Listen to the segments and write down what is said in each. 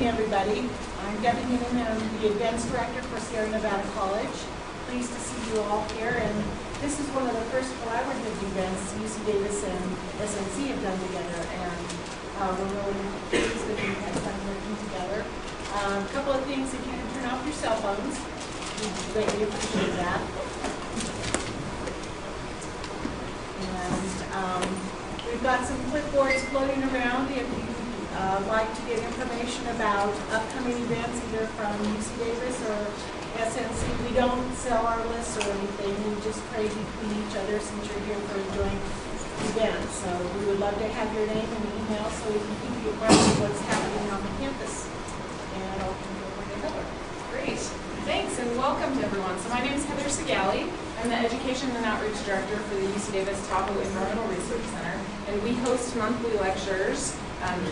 everybody. I'm Debbie Newman, and I'm the Events Director for Sierra Nevada College. Pleased to see you all here, and this is one of the first collaborative events UC Davis and SNC have done together, and we're really pleased that we've had fun working together. A couple of things, if you can turn off your cell phones, we'd greatly appreciate that. And we've got some clipboards floating around if you like to get information about upcoming events either from UC Davis or SNC. We don't sell our lists or anything. We just trade between each other since you're here for a joint event. So we would love to have your name and email so we can keep you abreast of what's happening on the campus. And I'll turn it over to Heather. Great. Thanks and welcome to everyone. So my name is Heather Segali. I'm the Education and Outreach Director for the UC Davis Tahoe Environmental Research Center. And we host monthly lectures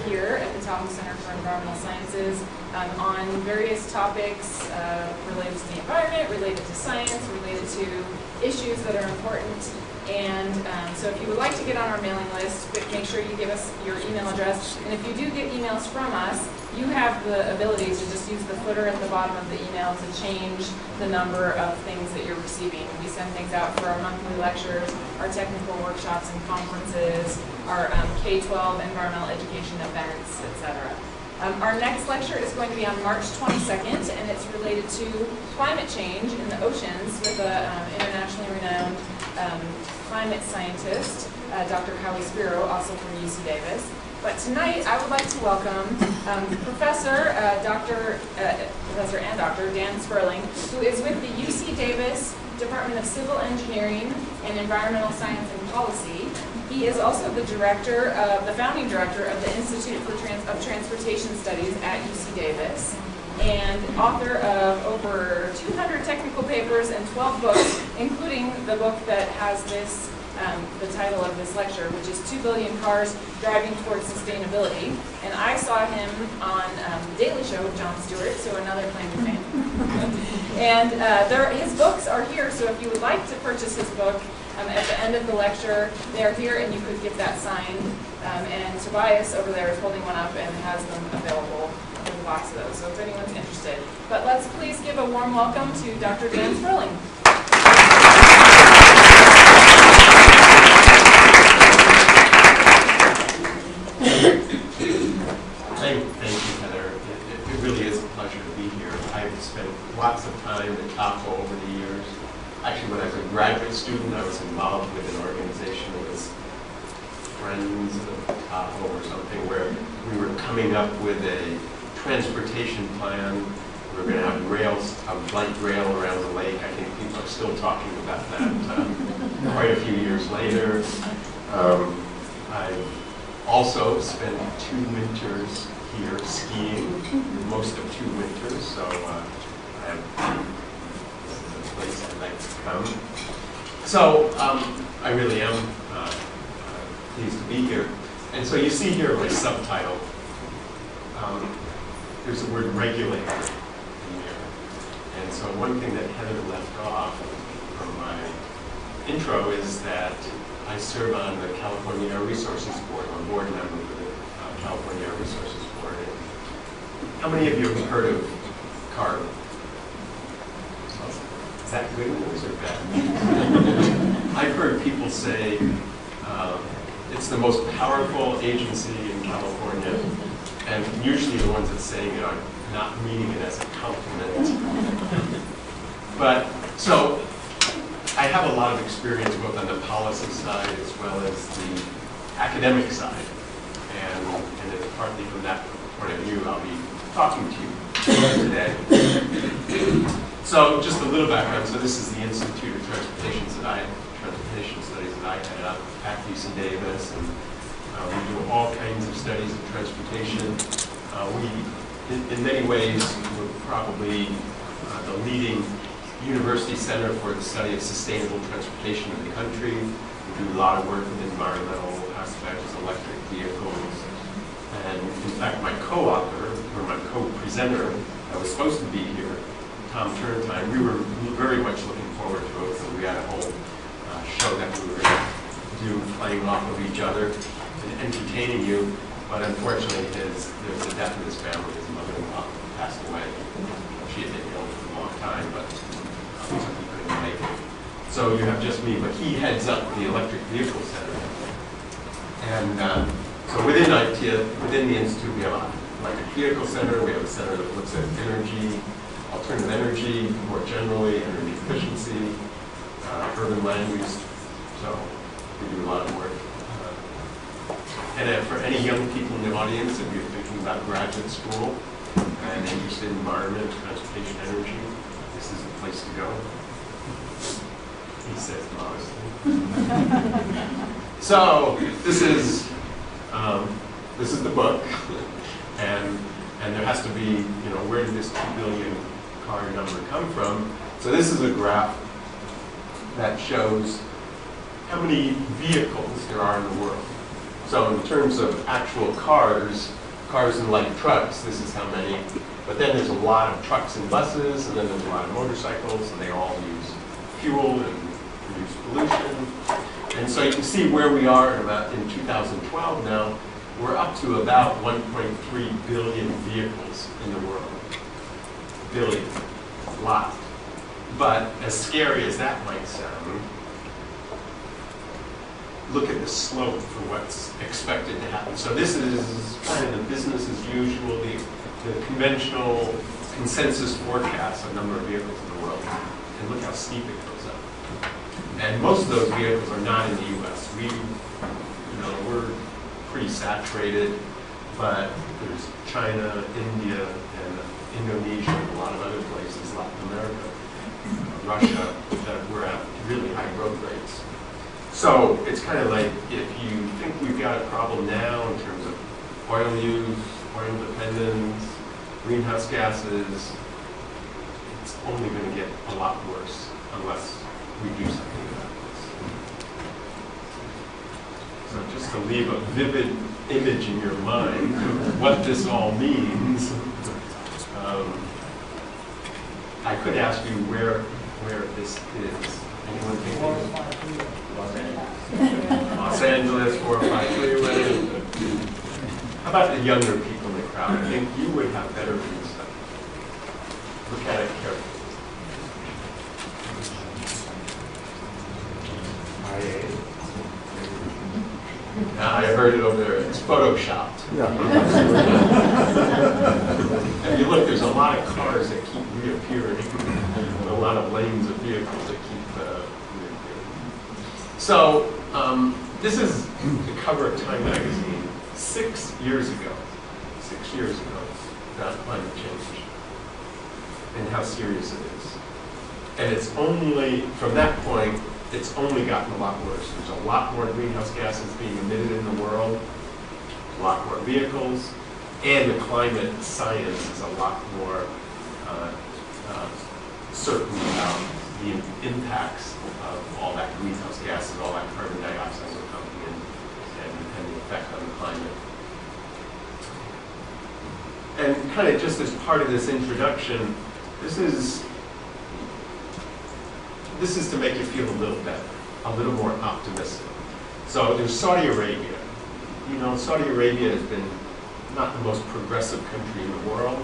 here at the Tahoe Center for Environmental Sciences on various topics related to the environment, related to science, related to issues that are important. And so if you would like to get on our mailing list, make sure you give us your email address. And if you do get emails from us, you have the ability to just use the footer at the bottom of the email to change the number of things that you're receiving. We send things out for our monthly lectures, our technical workshops and conferences, our K-12 environmental education events, etc. Our next lecture is going to be on March 22nd, and it's related to climate change in the oceans with an internationally renowned climate scientist, Dr. Howie Spiro, also from UC Davis. But tonight, I would like to welcome Professor and Dr. Dan Sperling, who is with the UC Davis Department of Civil Engineering and Environmental Science and Policy. He is also the founding director of the Institute of Transportation Studies at UC Davis, and author of over 200 technical papers and 12 books, including the book that has this, the title of this lecture, which is 2 Billion Cars Driving Towards Sustainability. And I saw him on The Daily Show with Jon Stewart, so another claim to fame. And his books are here, so if you would like to purchase his book, at the end of the lecture, they're here and you could get that signed. And Tobias over there is holding one up and has them available. There's lots of those, so if anyone's interested. But let's please give a warm welcome to Dr. Dan Sperling. Thank you, Heather. It really is a pleasure to be here. I've spent lots of time at Tahoe over the years. Actually, when I was a graduate student, I was involved with an organization that was Friends of Tahoe or something, where we were coming up with a transportation plan. We were going to have rails, a light rail around the lake. I think people are still talking about that quite a few years later. I've also spent 2 winters here skiing, most of 2 winters, so I have place I'd like to come. So I really am pleased to be here. And so you see here my subtitle. There's the word regulator in here. And so one thing that Heather left off from my intro is that I serve on the California Air Resources Board. I'm a board member for the California Air Resources Board. And how many of you have heard of CARB? Is that good news or bad? I've heard people say it's the most powerful agency in California, and usually the ones that saying it are not meaning it as a compliment. But so I have a lot of experience both on the policy side as well as the academic side, and it's partly from that point of view I'll be talking to you today. So just a little background. So this is the Institute of Transportation Studies that I head up at UC Davis, and we do all kinds of studies of transportation. In many ways, we're probably the leading university center for the study of sustainable transportation in the country. We do a lot of work with environmental aspects, electric vehicles, and in fact, my co-author or my co-presenter that was supposed to be here, Tom Turntime, we were very much looking forward to it. So we had a whole show that we were going to do, playing off of each other and entertaining you. But unfortunately, there's a death in his family. His mother passed away. She had been ill for a long time, but so he couldn't make it. So you have just me, but he heads up the Electric Vehicle Center. And so within the Institute, we have an Electric Vehicle Center. We have a center that looks at energy, alternative energy, more generally, energy efficiency, urban land use. So we do a lot of work. And for any young people in the audience, if you're thinking about graduate school and interested in environment, transportation, energy, this is the place to go. He says modestly. So this is the book, and there has to be, where did this 2 billion car number come from? So this is a graph that shows how many vehicles there are in the world. So in terms of actual cars and light trucks, this is how many. But then there's a lot of trucks and buses, and then there's a lot of motorcycles, and they all use fuel and produce pollution. And so you can see where we are in 2012 now. We're up to about 1.3 billion vehicles in the world. Billion. A lot. But as scary as that might sound, look at the slope for what's expected to happen. So this is kind of the business as usual, the conventional consensus forecast of number of vehicles in the world. And look how steep it goes up. And most of those vehicles are not in the U.S. We're pretty saturated, but there's China, India, and Indonesia, and a lot of other places, Latin America, Russia, that we're at really high growth rates. So it's kind of like if you think we've got a problem now in terms of oil use, oil dependence, greenhouse gases, it's only going to get a lot worse unless we do something about this. So just to leave a vivid image in your mind of what this all means, I could ask you where this is. Anyone think Los Angeles, 405 freeway. How about the younger people in the crowd? I think you would have better insight. Look at it carefully. I heard it over there. It's photoshopped. Yeah. If you look, there's a lot of cars that keep reappearing, and a lot of lanes of vehicles that keep reappearing. So this is the cover of Time magazine 6 years ago. 6 years ago, about climate change and how serious it is. And it's only, from that point, it's only gotten a lot worse. There's a lot more greenhouse gases being emitted in the world, a lot more vehicles, and the climate science is a lot more certain about the impacts of all that greenhouse gases, all that carbon dioxide we're pumping in, and the effect on the climate. And kind of just as part of this introduction, this is to make you feel a little better, a little more optimistic. So there's Saudi Arabia. Saudi Arabia has been not the most progressive country in the world,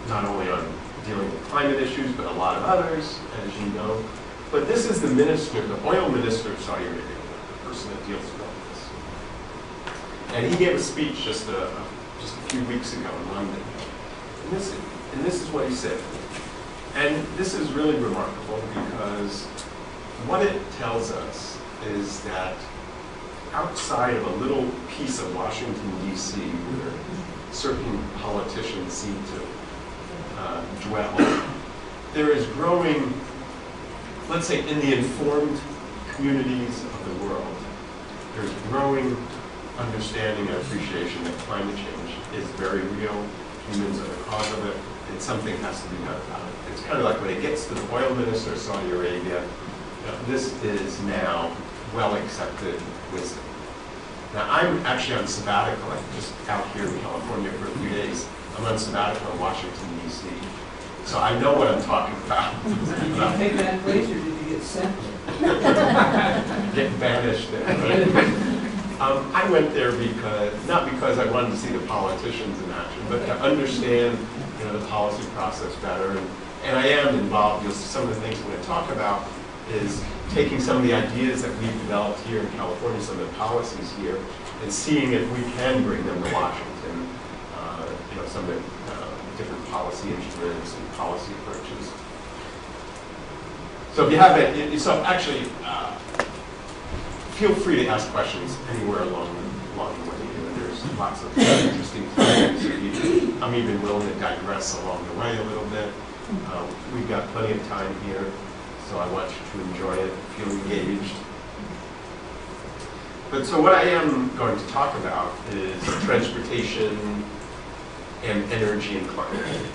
not only on dealing with climate issues, but a lot of others, as you know. But this is the minister, the oil minister of Saudi Arabia, the person that deals with all this. And he gave a speech just a few weeks ago in London. And this is what he said. And this is really remarkable because what it tells us is that outside of a little piece of Washington, D.C., where certain politicians seem to dwell, there is growing, let's say in the informed communities of the world, there's growing understanding and appreciation that climate change is very real, humans are the cause of it, and something has to be done about it. It's kind of like when it gets to the oil minister of Saudi Arabia, this is now well accepted wisdom. Now I'm actually on sabbatical. I'm just out here in California for a few days. I'm on sabbatical in Washington, D.C. So I know what I'm talking about. Did you take that place or did you get sent there? Get banished there. I went there not because I wanted to see the politicians in action, but to understand the policy process better. And I am involved. Some of the things I'm going to talk about is taking some of the ideas that we've developed here in California, some of the policies here, and seeing if we can bring them to Washington, some of the different policy instruments and policy approaches. So if you have it, actually, feel free to ask questions anywhere along the way. There's lots of interesting things. I'm even willing to digress along the way a little bit. We've got plenty of time here, so I want you to enjoy it, feel engaged. But so what I am going to talk about is transportation and energy and climate.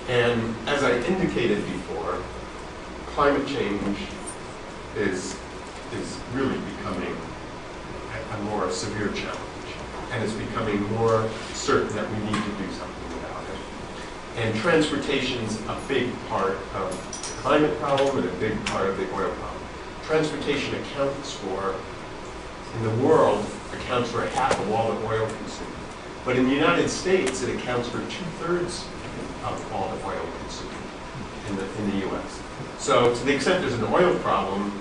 And as I indicated before, climate change is really becoming a more severe challenge. And it's becoming more certain that we need to do something about it. And transportation's a big part of the climate problem and a big part of the oil problem. Transportation in the world, accounts for half of all the oil consumed. But in the United States, it accounts for 2/3 of all the oil consumed in the US. So to the extent there's an oil problem,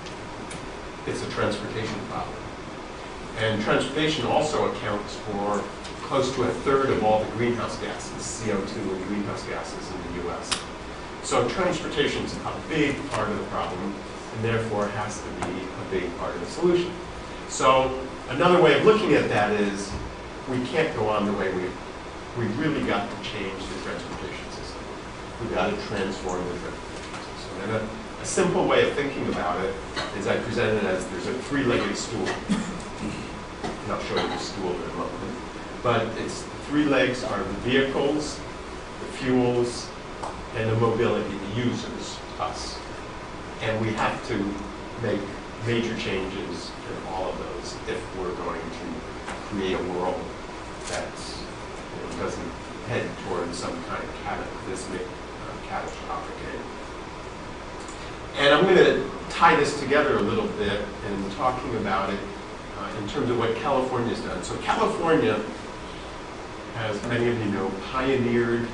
it's a transportation problem. And transportation also accounts for close to 1/3 of all the greenhouse gases, CO2 and greenhouse gases in the US. So transportation is a big part of the problem, and therefore has to be a big part of the solution. So another way of looking at that is we can't go on the way we've really got to change the transportation system. We've got to transform the transportation system. And a simple way of thinking about it is I present it as there's a three-legged stool. And I'll show you the stool in a moment. But its three legs are the vehicles, the fuels, and the mobility, the users, us. And we have to make major changes in all of those if we're going to create a world that doesn't head towards some kind of cataclysmic, catastrophic end. And I'm going to tie this together a little bit in talking about it in terms of what California's done. So California, as many of you know, pioneered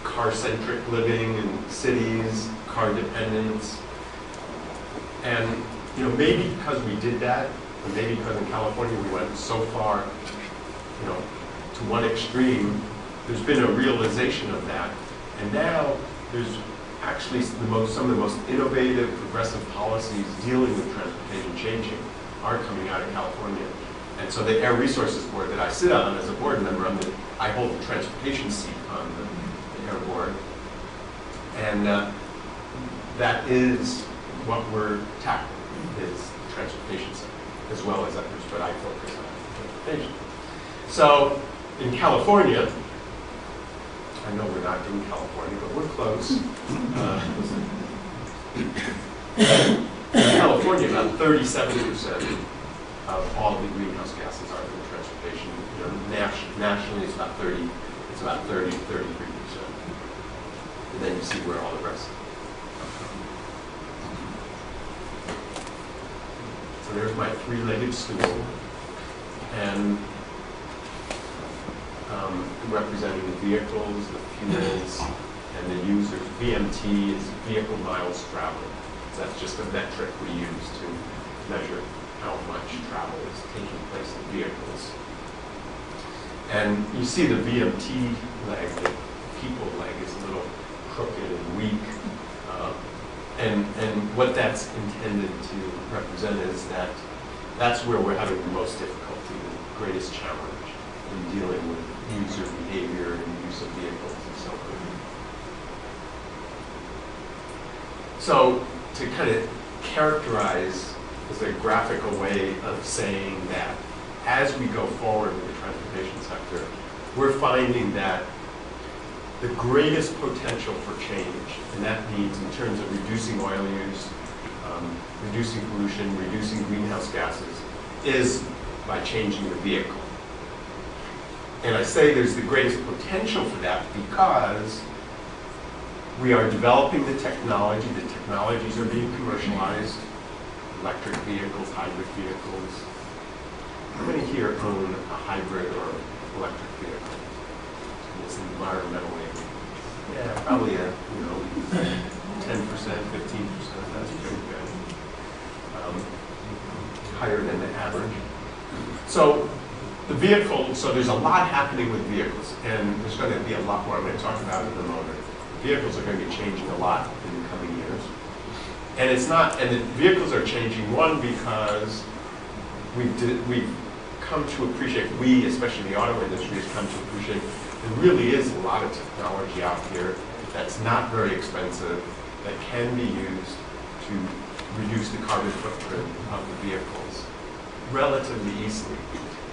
car-centric living in cities, car dependence. And maybe because we did that, or maybe because in California we went so far, to one extreme, there's been a realization of that. And now there's actually some of the most innovative, progressive policies dealing with transportation changing are coming out of California. And so the Air Resources Board that I sit on as a board member, I hold the transportation seat on the Air Board. And that is what we're tackling, is the transportation sector, as well as others, but I focus on transportation. So in California, I know we're not in California, but we're close. In California, about 37% of all the greenhouse gases are from transportation. Nationally, it's about 30 to 33%. And then you see where all the rest come from. So there's my three-legged stool, and representing the vehicles, the fuels, and the users. VMT is vehicle miles traveled. So that's just a metric we use to measure how much travel is taking place in vehicles. And you see the VMT leg, the people leg, is a little crooked and weak. And what that's intended to represent is that that's where we're having the most difficulty, the greatest challenge in dealing with user behavior and use of vehicles and so on. So to kind of characterize as a graphical way of saying that as we go forward with the transportation sector, we're finding that the greatest potential for change, and that means in terms of reducing oil use, reducing pollution, reducing greenhouse gases, is by changing the vehicle. And I say there's the greatest potential for that because we are developing the technology. The technologies are being commercialized, electric vehicles, hybrid vehicles. how many here own a hybrid or electric vehicle? It's environmentally, yeah, probably 10%, 15%. That's pretty good. Higher than the average. So the vehicle, so there's a lot happening with vehicles, and there's going to be a lot more I'm going to talk about in a moment. Vehicles are going to be changing a lot in the coming years. And it's not, and the vehicles are changing, one, because we've come to appreciate, we, especially the auto industry, has come to appreciate there really is a lot of technology out here that's not very expensive, that can be used to reduce the carbon footprint of the vehicles relatively easily.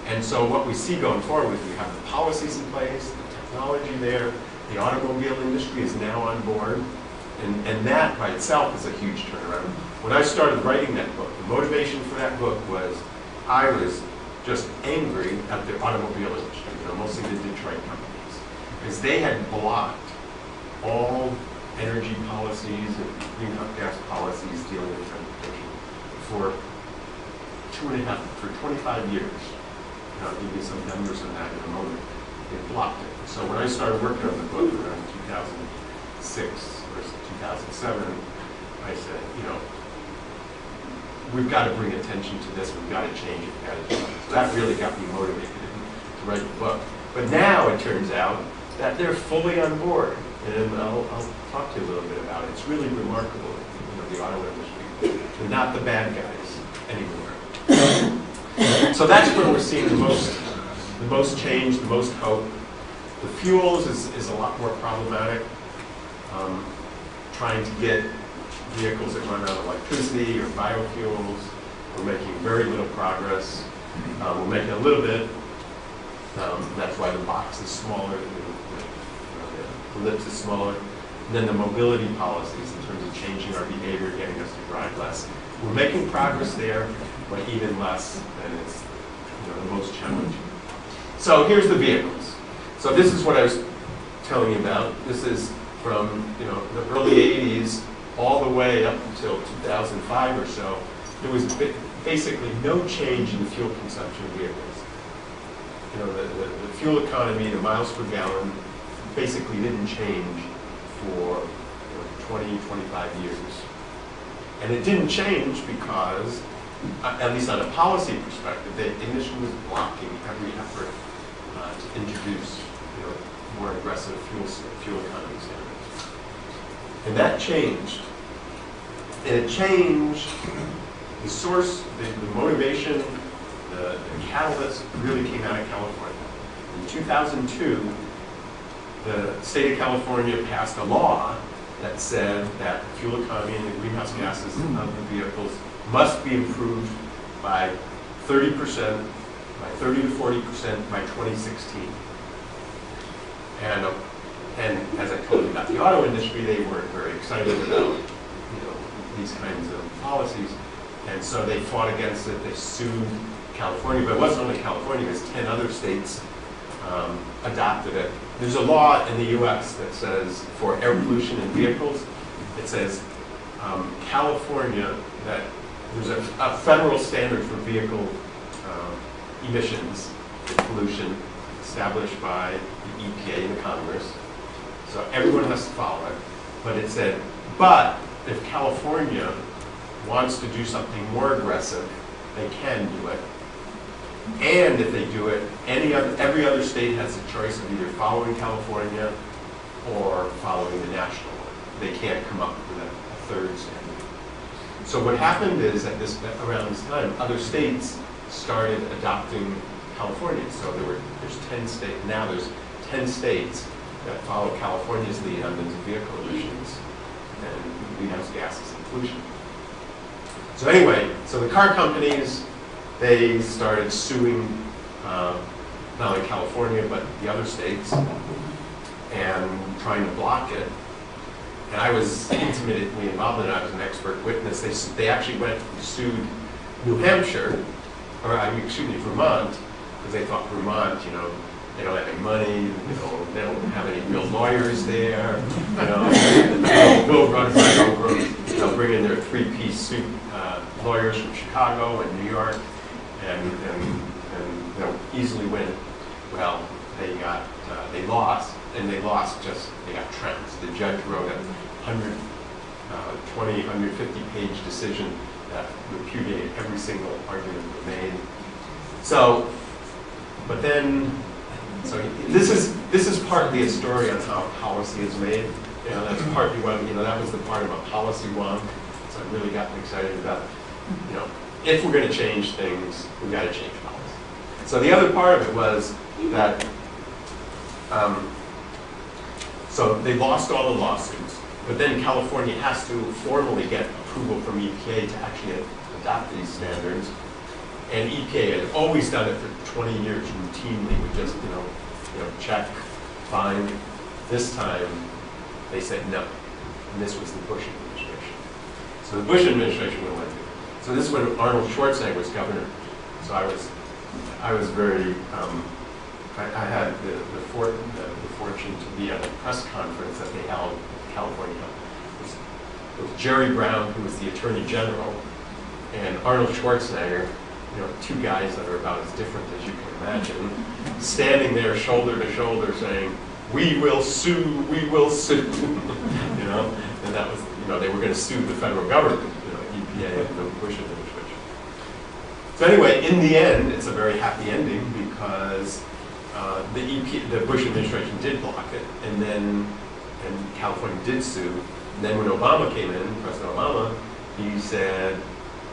And so what we see going forward is we have the policies in place, the technology there, the automobile industry is now on board, and that by itself is a huge turnaround. When I started writing that book, the motivation for that book was I was just angry at the automobile industry, mostly the Detroit companies, because they had blocked all energy policies and greenhouse gas policies dealing with transportation for 25 years. I'll give you some numbers on that in a moment. They blocked it. So when I started working on the book around 2006 or 2007, I said, we've got to bring attention to this. We've got to change it. We've got to change it. So that really got me motivated to write the book. But now it turns out that they're fully on board, and I'll talk to you a little bit about it. It's really remarkable, the auto industry. They're not the bad guys anymore. So that's where we're seeing the most change, the most hope. The fuels is a lot more problematic. Trying to get vehicles that run on electricity or biofuels, we're making very little progress. We're making a little bit. That's why the box is smaller, the ellipse is smaller. And then the mobility policies in terms of changing our behavior, getting us to drive less. We're making progress there, but even less than it's the most challenging. So here's the vehicles. So this is what I was telling you about. This is from the early 80s all the way up until 2005 or so. There was basically no change in the fuel consumption of vehicles. The fuel economy, the miles per gallon, basically didn't change for 20, 25 years. And it didn't change because, at least on a policy perspective, the industry was blocking every effort to introduce more aggressive fuel economy standards. And that changed. And it changed the source, the motivation, the catalyst really came out of California. In 2002, the state of California passed a law that said that the fuel economy and the greenhouse gases of the vehicles must be improved by 30%, by 30 to 40% by 2016. And as I told you about the auto industry, they weren't very excited about these kinds of policies, and so they fought against it. They sued California, but it wasn't only California, it was 10 other states adopted it. There's a law in the U.S. that says for air pollution in vehicles, it says California, that there's a federal standard for vehicle emissions pollution established by the EPA and the Congress. So everyone has to follow it. But it said, but if California wants to do something more aggressive, they can do it. And if they do it, every other state has a choice of either following California or following the national one. They can't come up with a third standard. So what happened is around this time, other states started adopting California. So there's 10 states, now there's 10 states that follow California's lead on these vehicle emissions and greenhouse gases and pollution. So anyway, so the car companies, they started suing not only California, but the other states and trying to block it. And I was intimately involved in it. I was an expert witness. They actually went and sued New Hampshire, or Vermont, because they thought Vermont, they don't have any money, they don't have any real lawyers there, they'll run right over them. They'll bring in their three-piece suit lawyers from Chicago and New York, and and easily win. Well, they lost, and they got trounced. The judge wrote a 150 page decision that repudiated every single argument they made. So, but then, this is partly a story on how policy is made. That's partly what, that was the part about policy wonk. So I really got excited about, if we're going to change things, we've got to change policy. So the other part of it was that, so they lost all the lawsuits, but then California has to formally get approval from EPA to actually adopt these standards. And EPA had always done it for 20 years routinely, would just, check, fine. This time, they said no. And this was the Bush administration. So the Bush administration went like this. So this is when Arnold Schwarzenegger was governor. So I was very, I had the fortune to be at a press conference that they held in California. It was Jerry Brown, who was the Attorney General, and Arnold Schwarzenegger, two guys that are about as different as you can imagine, standing there shoulder to shoulder saying, "We will sue, we will sue," and that was, they were going to sue the federal government, EPA and the Bush administration. So anyway, in the end, it's a very happy ending because the Bush administration did block it, and California did sue. And then when Obama came in, President Obama, he said,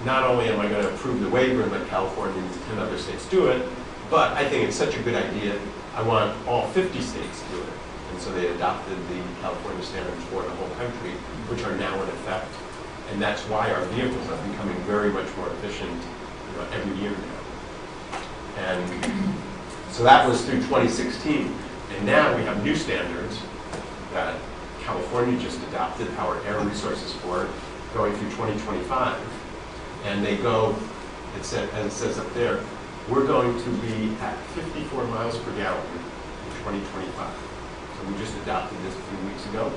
not only am I going to approve the waiver and let California and 10 other states do it, but I think it's such a good idea, I want all 50 states to do it. And so they adopted the California standards for the whole country, which are now in effect. And that's why our vehicles are becoming very much more efficient every year now. And so that was through 2016. And now we have new standards that California just adopted our air resources for, going through 2025. And they go, as it says up there, we're going to be at 54 miles per gallon in 2025. So we just adopted this a few weeks ago.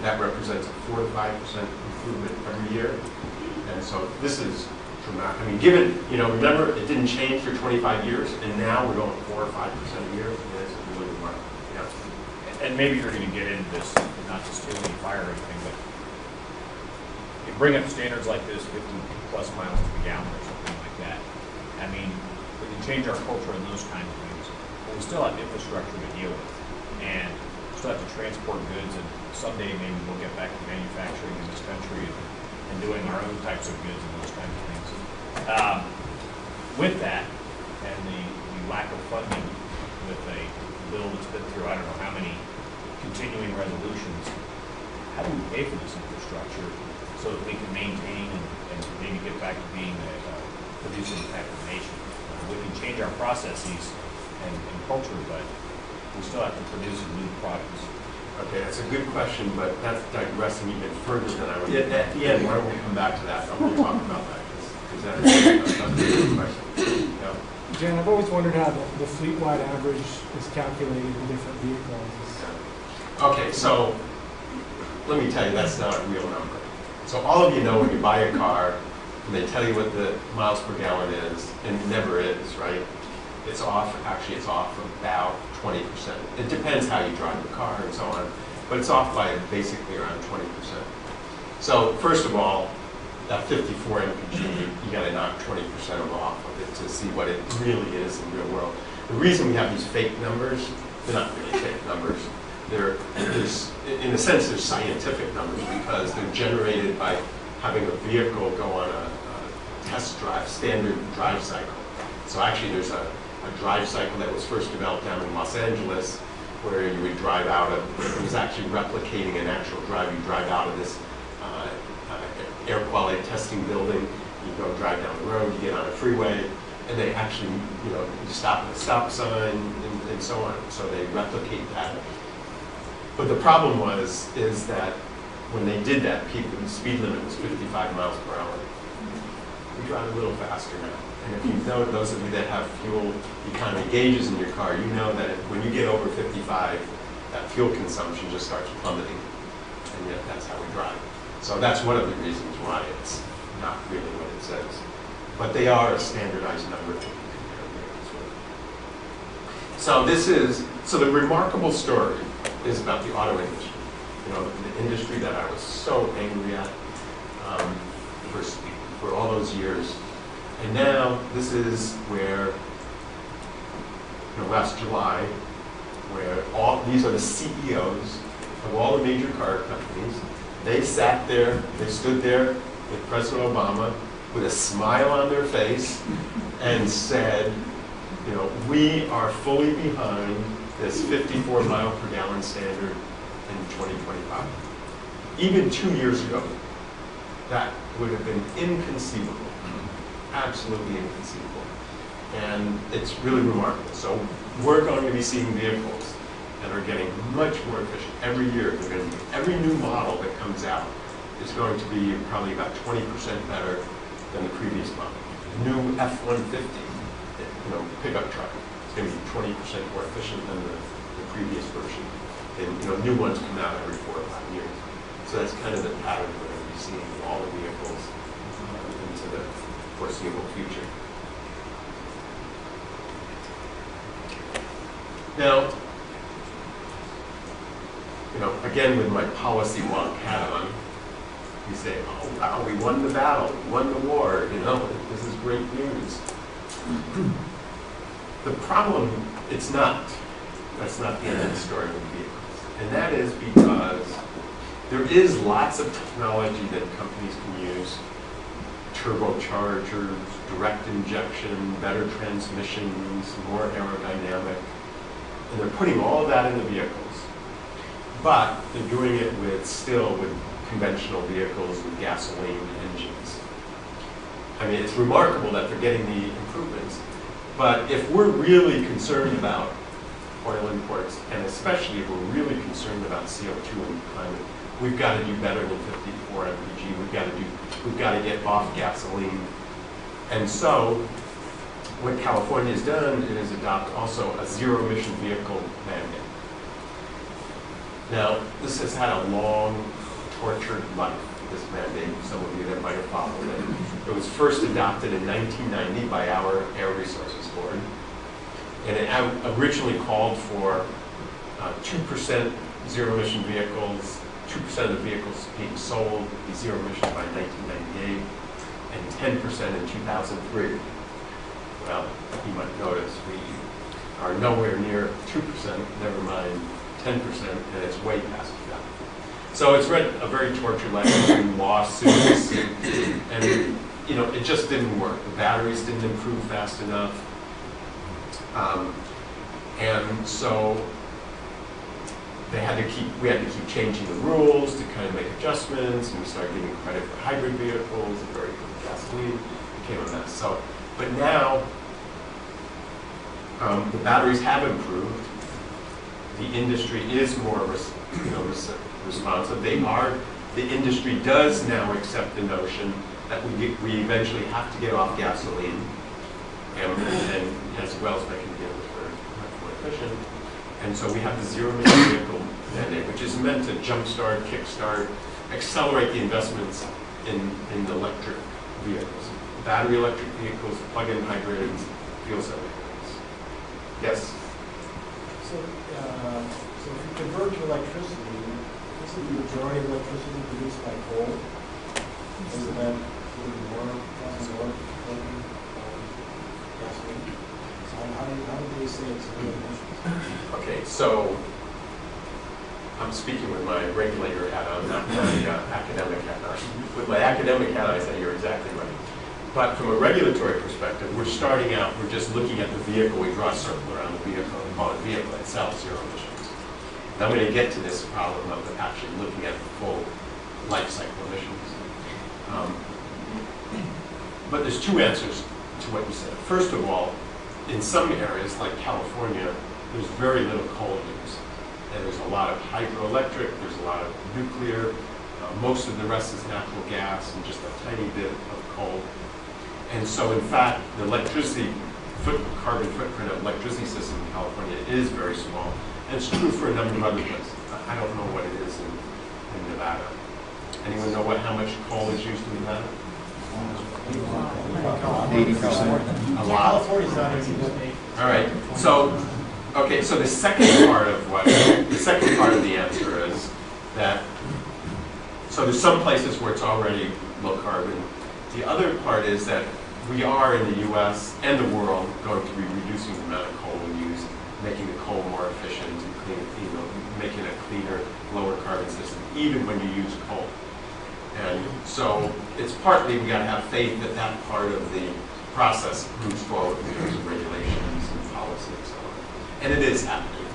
That represents a 4 to 5% improvement every year. And so this is dramatic. I mean, given, remember, it didn't change for 25 years, and now we're going 4 or 5% a year. It's really remarkable. Yeah. And maybe you're going to get into this, not to steal any fire or anything, but you bring up standards like this, 50 plus miles per gallon or something like that. I mean, we can change our culture and those kinds of things, but we still have infrastructure to deal with. And we still have to transport goods, and someday maybe we'll get back to manufacturing in this country and doing our own types of goods and those kinds of things. With that, and the lack of funding with a bill that's been through I don't know how many continuing resolutions, how do we pay for this infrastructure so that we can maintain and maybe get back to being a producing type of nation? We can change our processes and culture, but we still have to produce new products. Okay, that's a good question, but that's digressing even further than I would. At the end, why don't we come back to that? I want to talk about that because that is a good question. Yeah. Jan, I've always wondered how the fleet-wide average is calculated in different vehicles. Okay, so let me tell you, that's not a real number. So all of you know when you buy a car, and they tell you what the miles per gallon is, and it never is, right? It's off, actually it's off about 20%. It depends how you drive the car and so on, but it's off by basically around 20%. So first of all, that 54 mpg, you gotta knock 20% off of it to see what it really is in the real world. The reason we have these fake numbers, they're not really fake numbers. In a sense, they're scientific numbers because they're generated by having a vehicle go on a test drive, standard drive cycle. So actually there's a drive cycle that was first developed down in Los Angeles where you would drive out of, it was actually replicating an actual drive. You drive out of this air quality testing building, you go drive down the road, you get on a freeway, and they actually, you stop at a stop sign and so on. So they replicate that. But the problem is that when they did that, the speed limit was 55 miles per hour. We drive a little faster now. And if you know, those of you that have fuel economy gauges in your car, you know that when you get over 55, that fuel consumption just starts plummeting. And yet that's how we drive. So that's one of the reasons why it's not really what it says. but they are a standardized number that you compare vehicles with. So the remarkable story is about the auto industry. You know, the industry that I was so angry at for all those years. And now this is where, last July, where these are the CEOs of all the major car companies. They sat there, they stood there with President Obama with a smile on their face and said, we are fully behind this 54 mile per gallon standard in 2025. Even 2 years ago, that would have been inconceivable, absolutely inconceivable. And it's really remarkable. So we're going to be seeing vehicles that are getting much more efficient every year. Every new model that comes out is going to be probably about 20% better than the previous model. New F-150, pickup truck, is going to be 20% more efficient than the previous version. And new ones come out every 4 or 5 years. So that's kind of the pattern we're going to be seeing in all the vehicles into the foreseeable future. Now, again with my policy wonk hat on, you say, oh wow, we won the battle, we won the war, this is great news. The problem, that's not the end of the story with vehicles. And that is because there is lots of technology that companies can use, turbochargers, direct injection, better transmissions, more aerodynamic, and they're putting all of that in the vehicles. But they're doing it still with conventional vehicles with gasoline engines. I mean, it's remarkable that they're getting the improvements, but if we're really concerned about oil imports, and especially if we're really concerned about CO2 and climate, we've got to do better than 54 mpg. We've got to get off gasoline. And so, what California has done is adopt also a zero-emission vehicle mandate. Now, this has had a long, tortured life, this mandate. Some of you that might have followed it. It was first adopted in 1990 by our Air Resources Board. And it originally called for 2% zero-emission vehicles, 2% of the vehicles being sold be zero-emission by 1998, and 10% in 2003. Well, you might notice we are nowhere near 2%, never mind 10%, and it's way past that. So it's read a very tortured life in lawsuits, and it just didn't work. The batteries didn't improve fast enough. And so we had to keep changing the rules to kind of make adjustments, and we started giving credit for hybrid vehicles and very good gasoline. It became a mess. But now the batteries have improved. The industry is more responsive. The industry does now accept the notion that we eventually have to get off gasoline, and as well as making vehicles much more efficient. And so we have the zero-emission vehicle mandate, which is meant to jumpstart, kickstart, accelerate the investments in electric vehicles, battery electric vehicles, plug-in hybrids, fuel cell vehicles. Yes. So if you convert to electricity, isn't the majority of electricity produced by coal? Isn't that more gasoline? So how do they say it's zero emissions? Okay, so I'm speaking with my regulator hat on, not my academic hat on. With my academic hat on, I say you're exactly right. But from a regulatory perspective, we're starting out, we're just looking at the vehicle, we draw a circle around the vehicle and call it vehicle itself zero emissions. And I'm going to get to this problem of actually looking at the full life cycle emissions. But there's two answers to what you said. First of all, in some areas like California, there's very little coal use. And there's a lot of hydroelectric, there's a lot of nuclear, most of the rest is natural gas and just a tiny bit of coal. And so in fact, the carbon footprint of electricity system in California is very small. And it's true for a number of other places. I don't know what it is in Nevada. Anyone know how much coal is used in Nevada? A lot. California's not even. All right. So, okay. So the second part of the answer is that. So there's some places where it's already low carbon. The other part is that we are in the U.S. and the world going to be reducing the amount of coal we use, making the coal more efficient and clean, making a cleaner, lower carbon system, even when you use coal. And so it's partly we got to have faith that that part of the process moves forward in terms of regulations and policy and so on. And it is happening.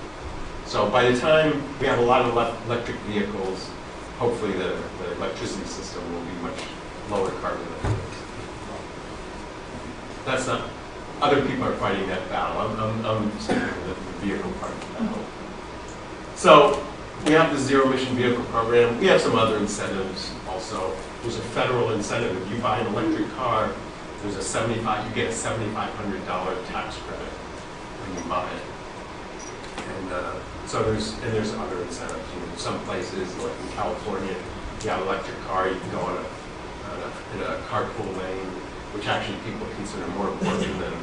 So by the time we have a lot of electric vehicles, hopefully the electricity system will be much lower carbon than it is. That's not, other people are fighting that battle. I'm sticking with the vehicle part of the battle. So we have the zero emission vehicle program. We have some other incentives also. There's a federal incentive. If you buy an electric car, there's a you get a $7,500 tax credit when you buy it. And so there's other incentives. Some places, like in California, you have an electric car, you can go in a carpool lane, which actually people consider more important than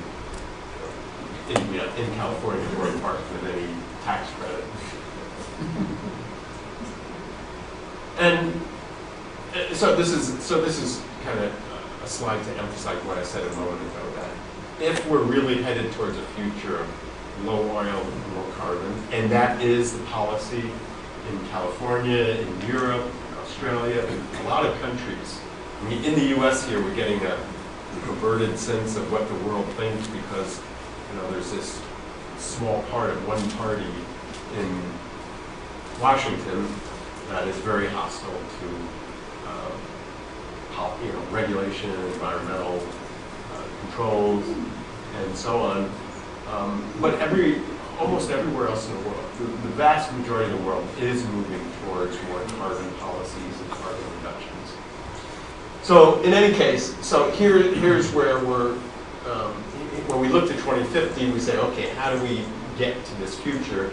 in California, more important than any tax credit. And so this is kind of a slide to emphasize what I said a moment ago, that if we're really headed towards a future of low oil and low carbon, and that is the policy in California, in Europe, in Australia, in a lot of countries. I mean, in the U.S. here, we're getting a perverted sense of what the world thinks because, there's this small part of one party in Washington that is very hostile to regulation, environmental controls, and so on. But almost everywhere else in the world, the vast majority of the world is moving towards more carbon policies and carbon reductions. So in any case, so here's where we're, when we looked at 2050, we say, okay, how do we get to this future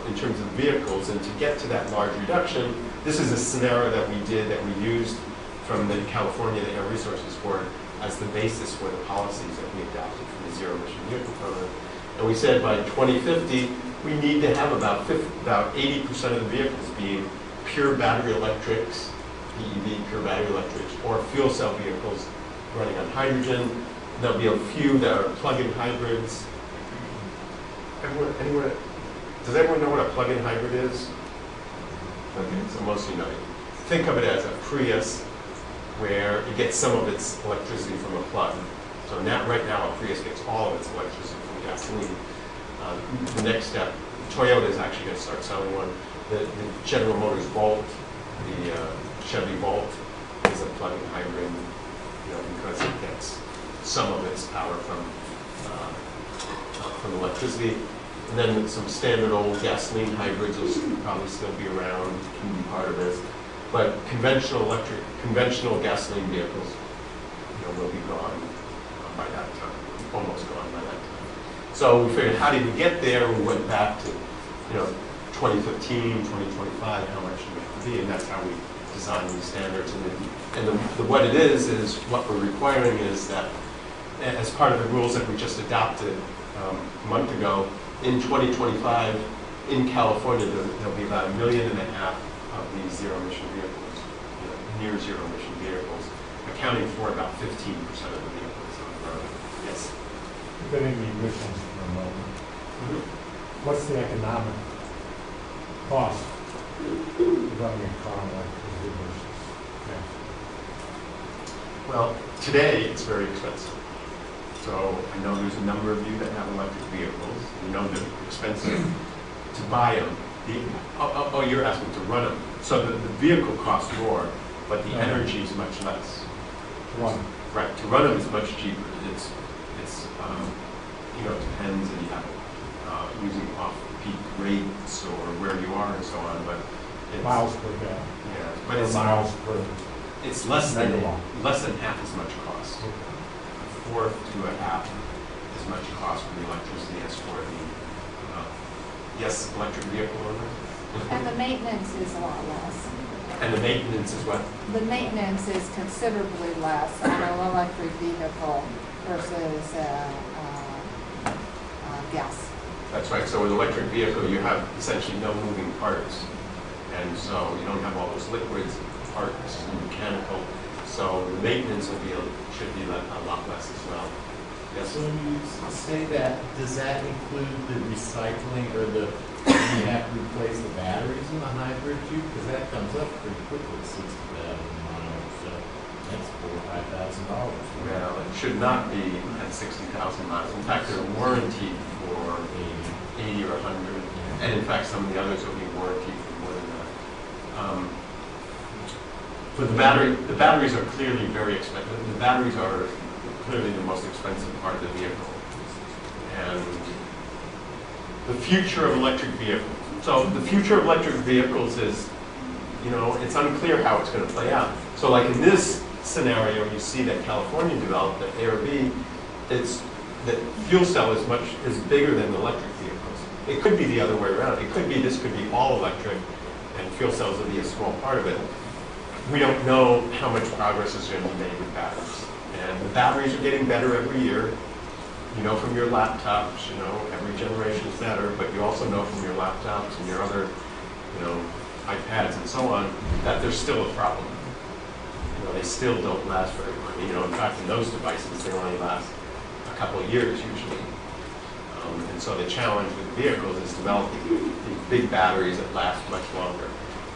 in terms of vehicles? And to get to that large reduction, this is a scenario that we used from the California Air Resources Board as the basis for the policies that we adopted from the zero emission vehicle program. And we said by 2050, we need to have about 80% of the vehicles being pure battery electrics, PEV, pure battery electrics, or fuel cell vehicles running on hydrogen. There'll be a few that are plug-in hybrids. Does everyone know what a plug-in hybrid is? Okay, so most of you know. Think of it as a Prius where it gets some of its electricity from a plug. So right now, a Prius gets all of its electricity from gasoline. The next step, Toyota is actually going to start selling one. The General Motors Volt, the Chevy Volt, is a plug-in hybrid, because it gets some of its power from electricity. And then some standard old gasoline hybrids will probably still be around, can be part of this. But conventional gasoline vehicles, will be gone by that time, almost gone by that time. So we figured, how did we get there? We went back to, 2015, 2025, how much do we have to be? And that's how we designed these standards. And what it is what we're requiring is that, as part of the rules that we just adopted a month ago, in 2025, in California, there'll be about 1.5 million of these zero-emission vehicles, near zero-emission vehicles, accounting for about 15% of the vehicles on the road. Yes? Getting the emissions for a moment. What's the economic cost of running a car like this versus gas? Well, today it's very expensive. So I know there's a number of you that have electric vehicles. You know they're expensive to buy them. You're asking to run them. So the vehicle costs more, but the energy is much less. To run. Right. To run them is much cheaper. It's it depends if you have using off-peak rates or where you are and so on. But it's, miles per gallon. Yeah, but it's miles per. It's less than megawatt. half as much cost. A fourth to a half as much cost for the electricity as for the electric vehicle owners. And the maintenance is a lot less. And the maintenance is what? The maintenance is considerably less on an electric vehicle versus gas. That's right. So with an electric vehicle, you have essentially no moving parts. And so you don't have all those liquids, parts, mechanical. So the maintenance should be a lot less as well. Yes? So when you say that, does that include the recycling or the, you have to replace the batteries in the hybrid too? Because that comes up pretty quickly, 60,000 miles, so that's $4,000 or $5,000. Well, it should not be at 60,000 miles. In fact, they're warranted for 80 or 100. And in fact, some of the others will be warranted for more than that. But the batteries are clearly very expensive. The batteries are clearly the most expensive part of the vehicle. And the future of electric vehicles. So the future of electric vehicles is, it's unclear how it's going to play out. So like in this scenario, you see that California developed the ARB. The fuel cell is bigger than the electric vehicles. It could be the other way around. This could be all electric, and fuel cells will be a small part of it. We don't know how much progress is going to be made with batteries. And the batteries are getting better every year. You know from your laptops, every generation is better, but you also know from your laptops and your other, iPads and so on, that there's still a problem. They still don't last very long. In fact, in those devices, they only last a couple of years usually. And so the challenge with vehicles is developing these big batteries that last much longer.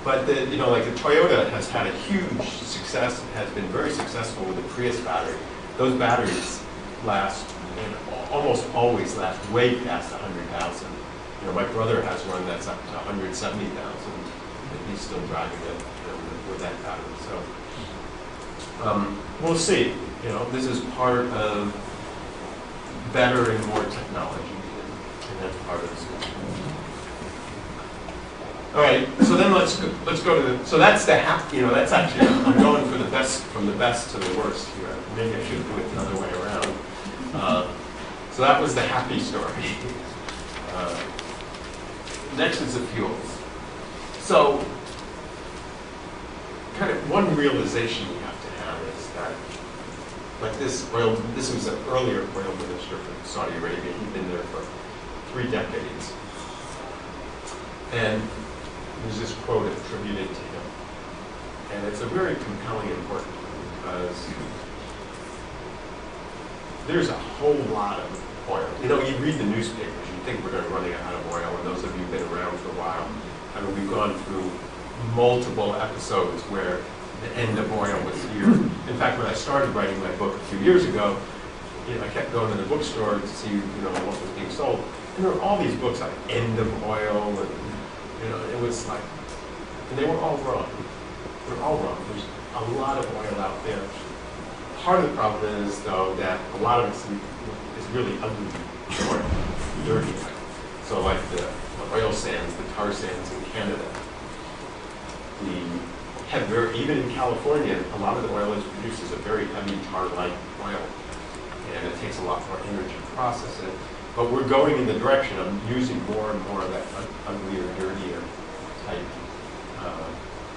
But like the Toyota has had a huge success, has been very successful with the Prius battery. Those batteries last, almost always last way past 100,000. My brother has one that's up to 170,000, and he's still driving it with that battery. So we'll see. This is part of better and more technology, and that's part of the solution. All right, so then let's go to so that's the that's actually, I'm going for the best, from the best to the worst here. Maybe I should do it the other way around. So that was the happy story. Nexus of Fuels. So kind of one realization you have to have is that, like this was an earlier oil minister from Saudi Arabia. He'd been there for 3 decades. And there's this quote attributed to him. And it's a very compelling, important one because there's a whole lot of oil. You read the newspapers, you think we're running out of oil, and those of you who've been around for a while, we've gone through multiple episodes where the end of oil was here. In fact, when I started writing my book a few years ago, I kept going to the bookstore to see what was being sold. And there were all these books like End of Oil, and it was like, and they were all wrong. They're all wrong. There's a lot of oil out there. Part of the problem is, though, that a lot of it is really ugly oil, dirty oil. So like the oil sands, the tar sands in Canada, even in California, a lot of the oil is produced as a very heavy tar-like oil. And it takes a lot more energy to process it. But we're going in the direction of using more and more of that uglier, dirtier type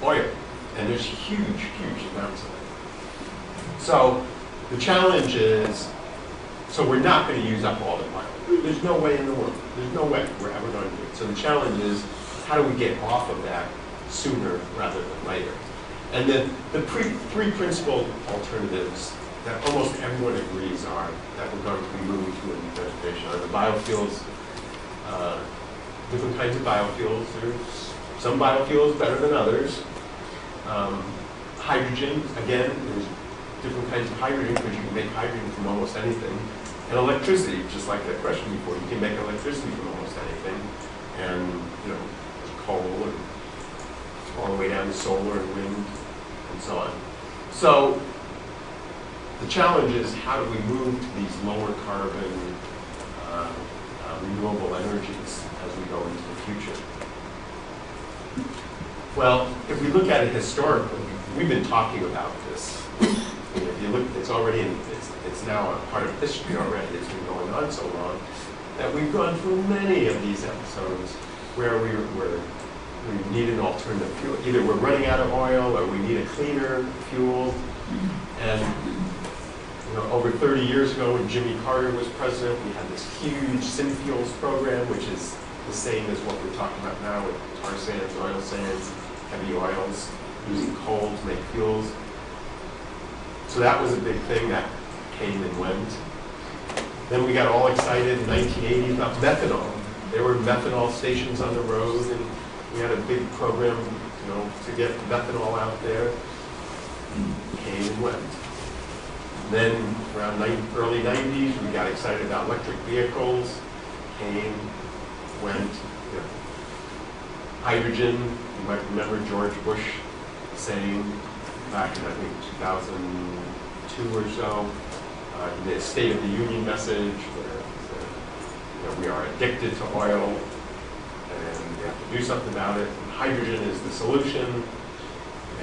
oil. And there's huge, huge amounts of it. So the challenge is, so we're not going to use up all the oil. There's no way in the world. There's no way we're ever going to do it. So the challenge is, how do we get off of that sooner rather than later? And then the 3 principal alternatives that almost everyone agrees are that we're going to be moving to in transportation are the biofuels, different kinds of biofuels. There's some biofuels better than others. Hydrogen, again, there's different kinds of hydrogen because you can make hydrogen from almost anything. And electricity, just like that question before, you can make electricity from almost anything. And, coal and all the way down to solar and wind and so on. So the challenge is, how do we move to these lower carbon renewable energies as we go into the future? Well, if we look at it historically, we've been talking about this. If you look, it's now a part of history already. It's been going on so long that we've gone through many of these episodes where we were we need an alternative fuel. Either we're running out of oil or we need a cleaner fuel. And over 30 years ago when Jimmy Carter was president, we had this huge synfuels program, which is the same as what we're talking about now with tar sands, oil sands, heavy oils, using coal to make fuels. So that was a big thing that came and went. Then we got all excited in 1980 about methanol. There were methanol stations on the road, and we had a big program, to get methanol out there. Came and went. Then around early 90s, we got excited about electric vehicles. Came, went. Hydrogen, you might remember George Bush saying back in, I think, 2002 or so, in the State of the Union message, where we are addicted to oil and we have to do something about it. And hydrogen is the solution,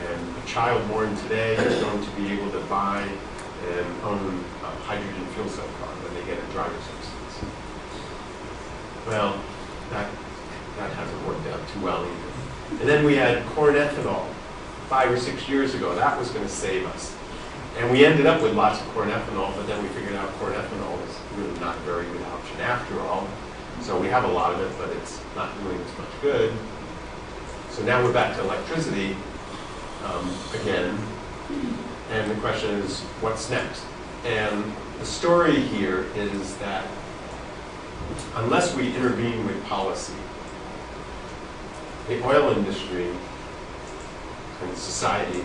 and a child born today is going to be able to buy and own a hydrogen fuel cell car when they get a driver's license. Well, that hasn't worked out too well either. And then we had corn ethanol 5 or 6 years ago. That was going to save us. And we ended up with lots of corn ethanol, but then we figured out corn ethanol is really not a very good option after all. So we have a lot of it, but it's not doing as much good. So now we're back to electricity again. And the question is, what's next? And the story here is that unless we intervene with policy, the oil industry and society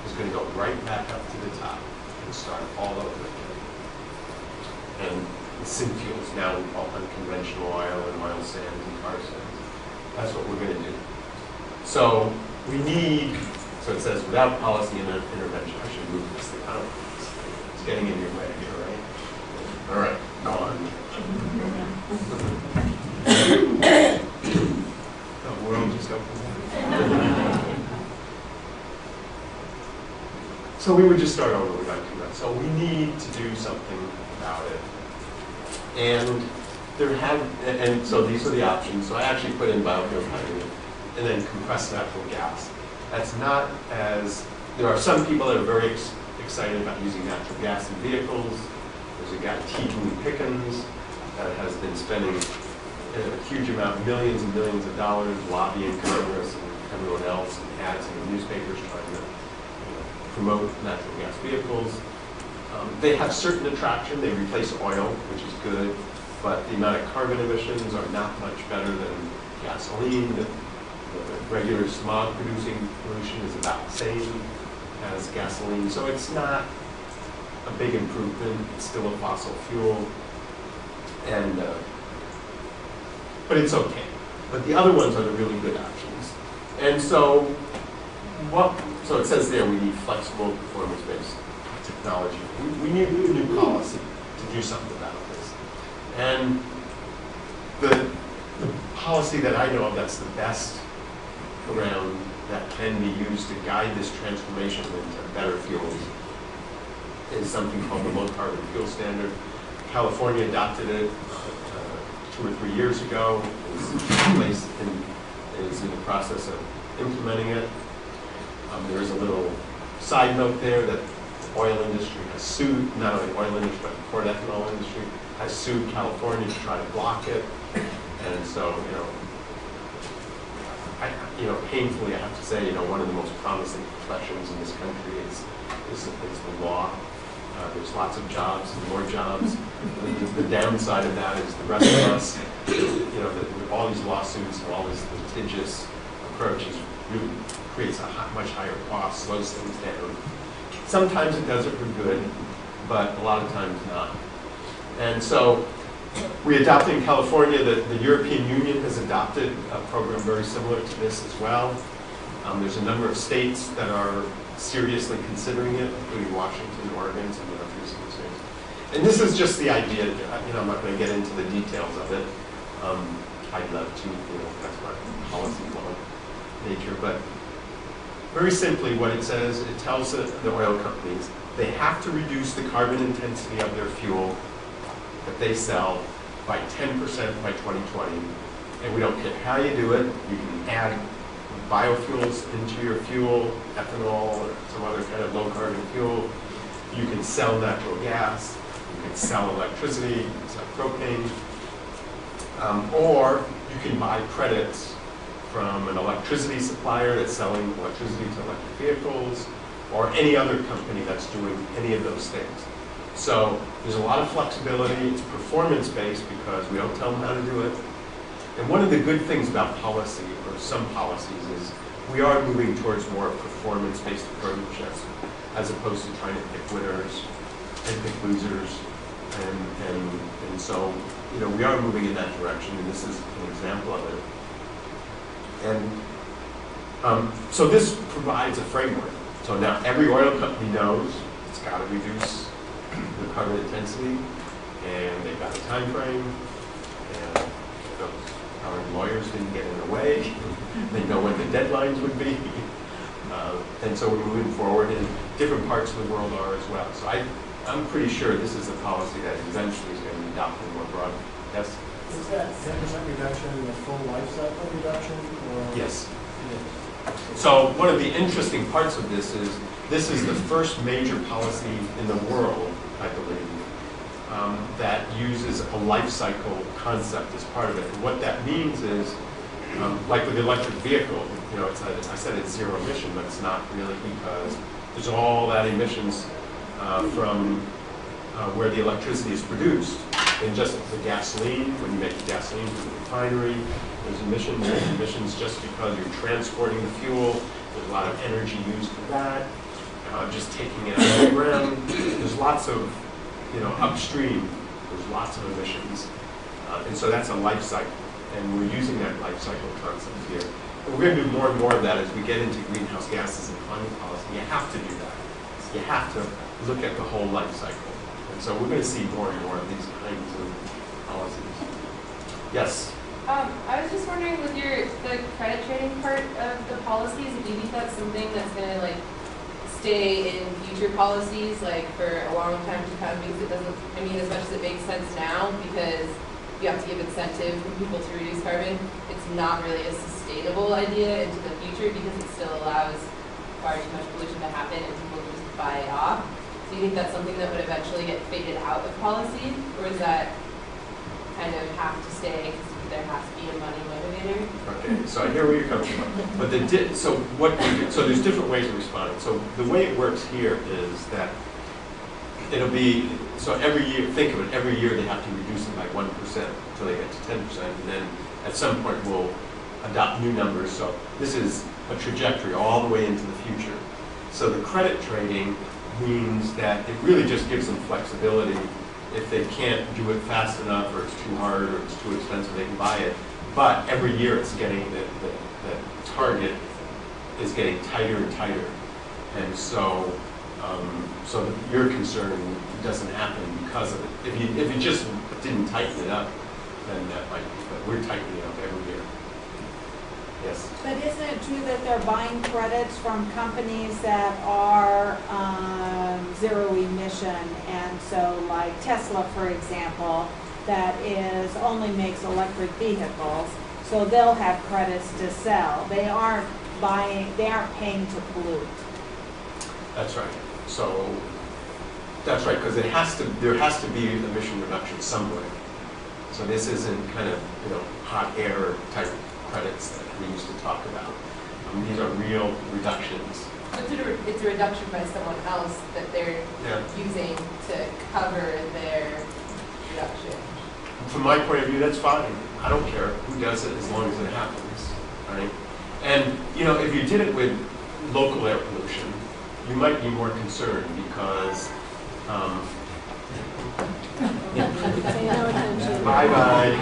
is going to go right back up to the top and start all over again. And the synfuels, now we call unconventional oil and oil sands and tar sands. That's what we're going to do. So we need, so it says without policy and intervention. I should move this thing. I don't know. It's getting in your way here, right? All right, go on. The world just opened up. So we would just start over without doing that. So we need to do something about it. And and so these are the options. So I actually put in biofuel hydrogen and then compressed natural gas. That's not as, there are some people that are very excited about using natural gas in vehicles. There's a guy, T. Pickens, that has been spending a huge amount, millions and millions of dollars lobbying Congress and everyone else, and ads in the newspapers trying to promote natural gas vehicles. They have certain attraction. They replace oil, which is good, but the amount of carbon emissions are not much better than gasoline. The regular smog-producing pollution is about the same as gasoline, so it's not a big improvement. It's still a fossil fuel, and but it's okay. But the other ones are the really good options. And so, so it says there we need flexible, performance-based technology. We need a new policy to do something about this. And the policy that I know of that's the best around that can be used to guide this transformation into better fuels is something called the Low Carbon Fuel Standard. California adopted it 2 or 3 years ago. Is in the process of implementing it. There is a little side note there that the oil industry has sued, not only the oil industry, but the corn ethanol industry has sued California to try to block it. And so, painfully I have to say, one of the most promising professions in this country is the law. There's lots of jobs and more jobs. The downside of that is the rest of us, with all these lawsuits and all this litigious approach really creates a much higher cost, slows things down. Sometimes it does it for good, but a lot of times not. And so we adopted in California, the European Union has adopted a program very similar to this as well. There's a number of states that are seriously considering it, including Washington, Oregon, some of the other states. And this is just the idea. I'm not going to get into the details of it. I'd love to, that's my policy law nature. But very simply, what it says, it tells the oil companies they have to reduce the carbon intensity of their fuel that they sell by 10% by 2020 and we don't care how you do it. You can add biofuels into your fuel, ethanol or some other kind of low carbon fuel. You can sell natural gas, you can sell electricity, you can sell propane, or you can buy credits from an electricity supplier that's selling electricity to electric vehicles, or any other company that's doing any of those things. So there's a lot of flexibility. It's performance-based because we don't tell them how to do it. And one of the good things about policy, or some policies, is we are moving towards more performance-based approaches as opposed to trying to pick winners and pick losers. And so, you know, we are moving in that direction, and this is an example of it. And so this provides a framework. So now every oil company knows it's got to reduce the carbon intensity, and they've got a time frame, and our lawyers didn't get in the way. They know when the deadlines would be. And so we're moving forward, and different parts of the world are as well. So I'm pretty sure this is a policy that eventually is going to be adopted more broadly. Yes? Is that 10% reduction the full life cycle reduction? Or? Yes. So one of the interesting parts of this is the first major policy in the world, I believe, that uses a life cycle concept as part of it. And what that means is, like with the electric vehicle, you know, I said it's zero emission, but it's not really, because there's all that emissions from where the electricity is produced. And just the gasoline, when you make the gasoline from the refinery, there's emissions just because you're transporting the fuel. There's a lot of energy used for that. Just taking it out of the ground. There's lots of, you know, upstream, there's lots of emissions. And so that's a life cycle. And we're using that life cycle concept here. And we're going to do more and more of that as we get into greenhouse gases and climate policy. You have to do that. You have to look at the whole life cycle. And so we're going to see more and more of these kinds of policies. Yes? I was just wondering, with the credit trading part of the policies, if you think that's something that's going to like stay in future policies, like for a long time to come, because it doesn't, I mean, as much as it makes sense now, because you have to give incentive for people to reduce carbon, it's not really a sustainable idea into the future because it still allows far too much pollution to happen and people just buy it off. Do you think that's something that would eventually get faded out of policy, or does that kind of have to stay because there has to be a money motivator? Okay, so I hear where you're coming from. But so there's different ways of responding. So the way it works here is that it'll be, so every year, think of it, every year they have to reduce it by 1% until they get to 10%, and then at some point we'll adopt new numbers. So this is a trajectory all the way into the future. So the credit trading means that it really just gives them flexibility. If they can't do it fast enough, or it's too hard, or it's too expensive, they can buy it. But every year it's getting, the target is getting tighter and tighter. And so, so your concern doesn't happen because of it. If you just didn't tighten it up, then that might be, but we're tightening it up every year. Yes? But isn't it true that they're buying credits from companies that are zero emission? And so like Tesla, for example, that only makes electric vehicles, so they'll have credits to sell. They aren't paying to pollute. That's right. So that's right, because there has to be emission reduction somewhere. So this isn't kind of, you know, hot air type credits that we used to talk about. These are real reductions. It's a reduction by someone else that they're using to cover their reduction. From my point of view, that's fine. I don't care who does it as long as it happens, right? And, you know, if you did it with local air pollution, you might be more concerned because bye-bye.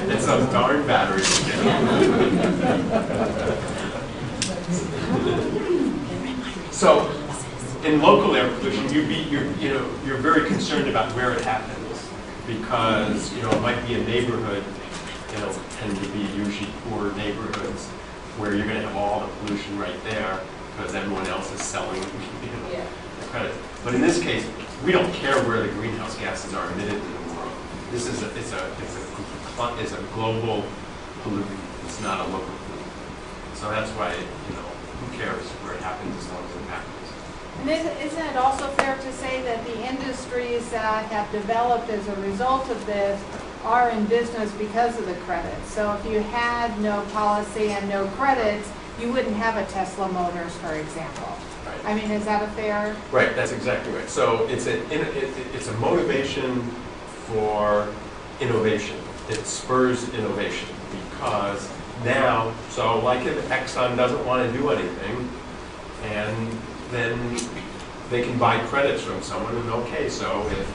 It's those darn batteries. So, in local air pollution, you're very concerned about where it happens because, you know, it might be a neighborhood, you know, tend to be usually poor neighborhoods where you're going to have all the pollution right there because everyone else is selling, the credit. But in this case, we don't care where the greenhouse gases are emitted in the world. This is it's a global pollutant. It's not a local pollutant. So that's why, who cares where it happens as long as it happens. And isn't it also fair to say that the industries that have developed as a result of this are in business because of the credits? So if you had no policy and no credits, you wouldn't have a Tesla Motors, for example. Right. I mean, is that a fair? Right, that's exactly right. So it's a motivation for innovation. It spurs innovation because now, so like if Exxon doesn't want to do anything, and then they can buy credits from someone, and okay, so if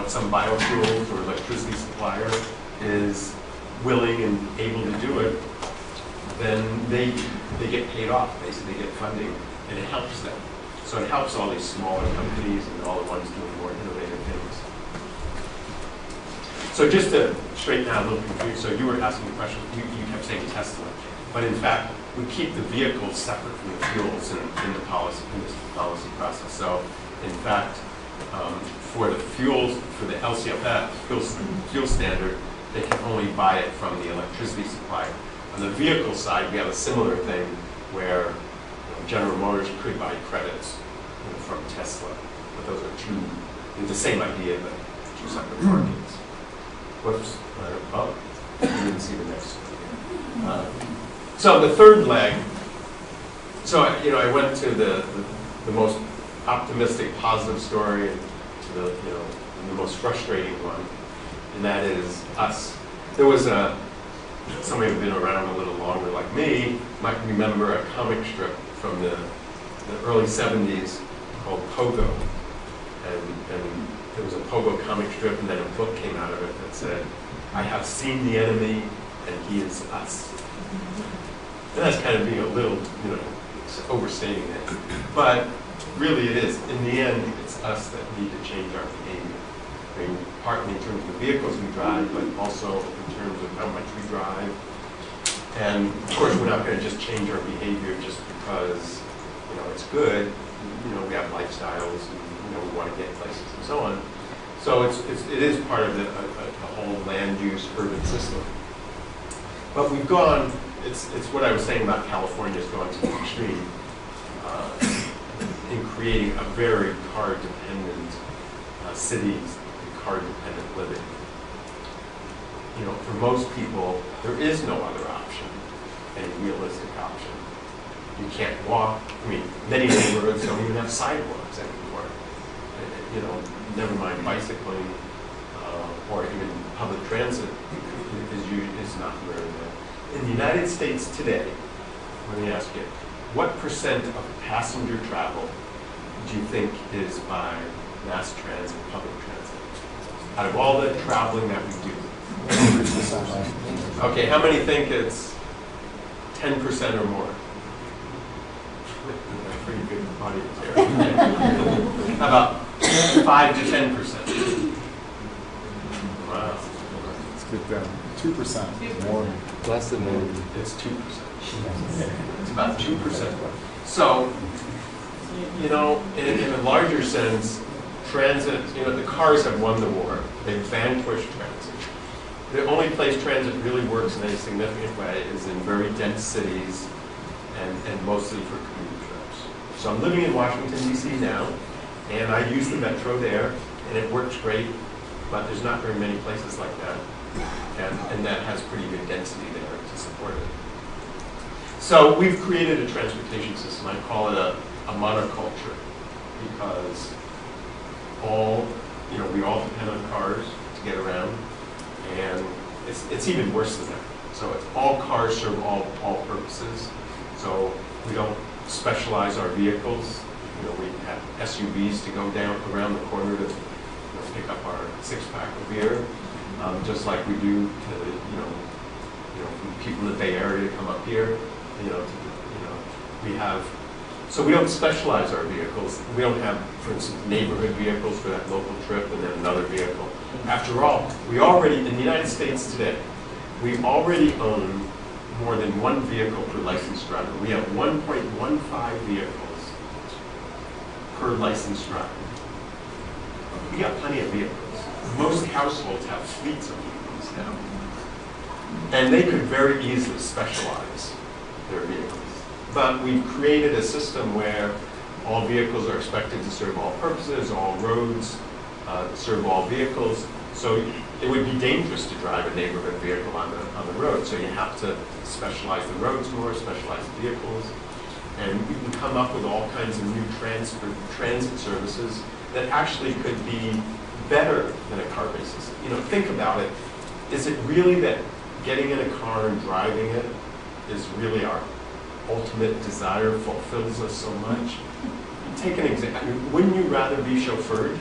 some biofuels or electricity supplier is willing and able to do it, then they get paid off, basically they get funding, and it helps them. So it helps all these smaller companies and all the ones doing more innovative things. So just to straighten out a little confusion, so you were asking the question, you kept saying Tesla, but in fact, we keep the vehicles separate from the fuels in this policy process. So in fact, for the fuels, for the LCFS, fuel standard, they can only buy it from the electricity supplier. On the vehicle side, we have a similar thing where General Motors could buy credits from Tesla, but those are it's the same idea, but two separate markets. Whoops, oh, you didn't see the next one. So the third leg, so I went to the most optimistic, positive story, and to the most frustrating one, and that is us. There was somebody who'd been around a little longer like me might remember a comic strip from the early 70s called Pogo. And there was a Pogo comic strip, and then a book came out of it that said, "I have seen the enemy, and he is us." And that's kind of being a little, overstating it. But really it is. In the end, it's us that need to change our behavior. I mean, partly in terms of the vehicles we drive, but also in terms of how much we drive. And of course, we're not going to just change our behavior just because, it's good. We have lifestyles, and we want to get places and so on. So it is part of the whole land use urban system. But we've gone. It's what I was saying about California's gone to the extreme in creating a very car-dependent cities, car-dependent living. For most people, there is no other option, any realistic option. You can't walk. I mean, many neighborhoods don't even have sidewalks anymore. Never mind bicycling or even public transit is not very there. In the United States today, let me ask you, what % of passenger travel do you think is by mass transit, public transit? Out of all the traveling that we do. Okay, how many think it's 10% or more? Pretty good audience here. How about 5 to 10%? Wow. Let's get down 2% more. Less than that. It's 2%. It's about 2%. So, in a larger sense, transit, the cars have won the war. They've vanquished transit. The only place transit really works in a significant way is in very dense cities and mostly for commuter trips. So I'm living in Washington, D.C. now, and I use the metro there, and it works great, but there's not very many places like that. And that has pretty good density there to support it. So we've created a transportation system. I call it a monoculture because we all depend on cars to get around, and it's even worse than that. So it's all cars serve all purposes. So we don't specialize our vehicles. We have SUVs to go down around the corner to pick up our 6-pack of beer. Just like we do to, people in the Bay Area to come up here, we have, so we don't specialize our vehicles. We don't have, for instance, neighborhood vehicles for that local trip and then another vehicle. After all, in the United States today, we already own more than one vehicle per licensed driver. We have 1.15 vehicles per licensed driver. We got plenty of vehicles. most households have fleets of vehicles now. And they could very easily specialize their vehicles. But we've created a system where all vehicles are expected to serve all purposes, all roads serve all vehicles. So it would be dangerous to drive a neighborhood vehicle on the road. So you have to specialize the roads more, specialize the vehicles. And we can come up with all kinds of new transit services that actually could be better than a car-based system. You know, think about it. Is it really that getting in a car and driving it is really our ultimate desire, fulfills us so much? Take an example. I mean, wouldn't you rather be chauffeured,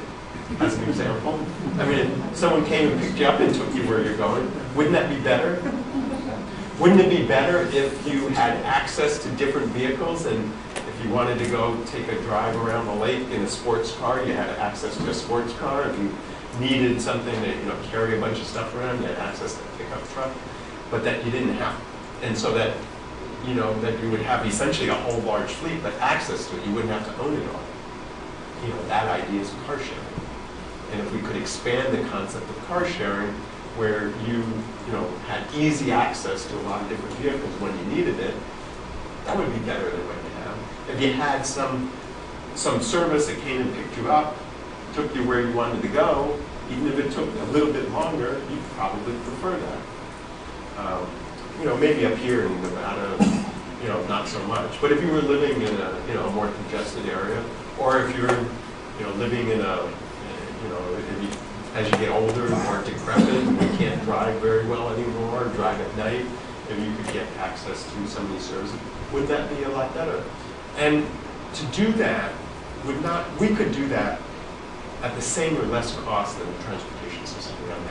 as an example? I mean, if someone came and picked you up and took you where you're going, wouldn't that be better? Wouldn't it be better if you had access to different vehicles, and if you wanted to go take a drive around the lake in a sports car, you had access to a sports car? If you needed something to, you know, carry a bunch of stuff around, you had access to a pickup truck, but that you didn't have. And so that, you know, that you would have essentially a whole large fleet, but access to it, you wouldn't have to own it all. You know, that idea is car sharing. And if we could expand the concept of car sharing, where you know, had easy access to a lot of different vehicles when you needed it, that would be better than what you have. If you had some service that came and picked you up, took you where you wanted to go, even if it took a little bit longer, you'd probably prefer that. You know, maybe up here in Nevada, you know, not so much. But if you were living in a, you know, a more congested area, or if you're, you know, living in a, you know, as you get older and more decrepit, and you can't drive very well anymore, or drive at night, if you could get access to some of these services, would that be a lot better? And to do that, we could do that at the same or less cost than the transportation system we have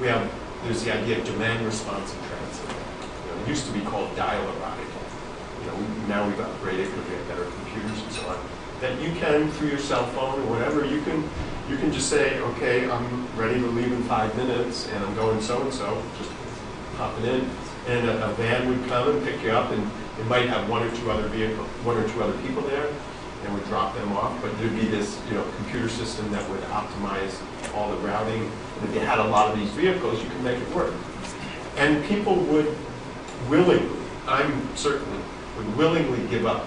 now. There's the idea of demand response in transit. You know, it used to be called dial-a-ride. You know, now we've upgraded because we have better computers and so on. That you can, through your cell phone or whatever, you can just say, okay, I'm ready to leave in 5 minutes, and I'm going so-and-so, just pop it in, and a van would come and pick you up, and it might have one or two other people there, and would drop them off. But there'd be this, you know, computer system that would optimize all the routing. And if you had a lot of these vehicles, you could make it work. And people would willingly, I'm certain, would willingly give up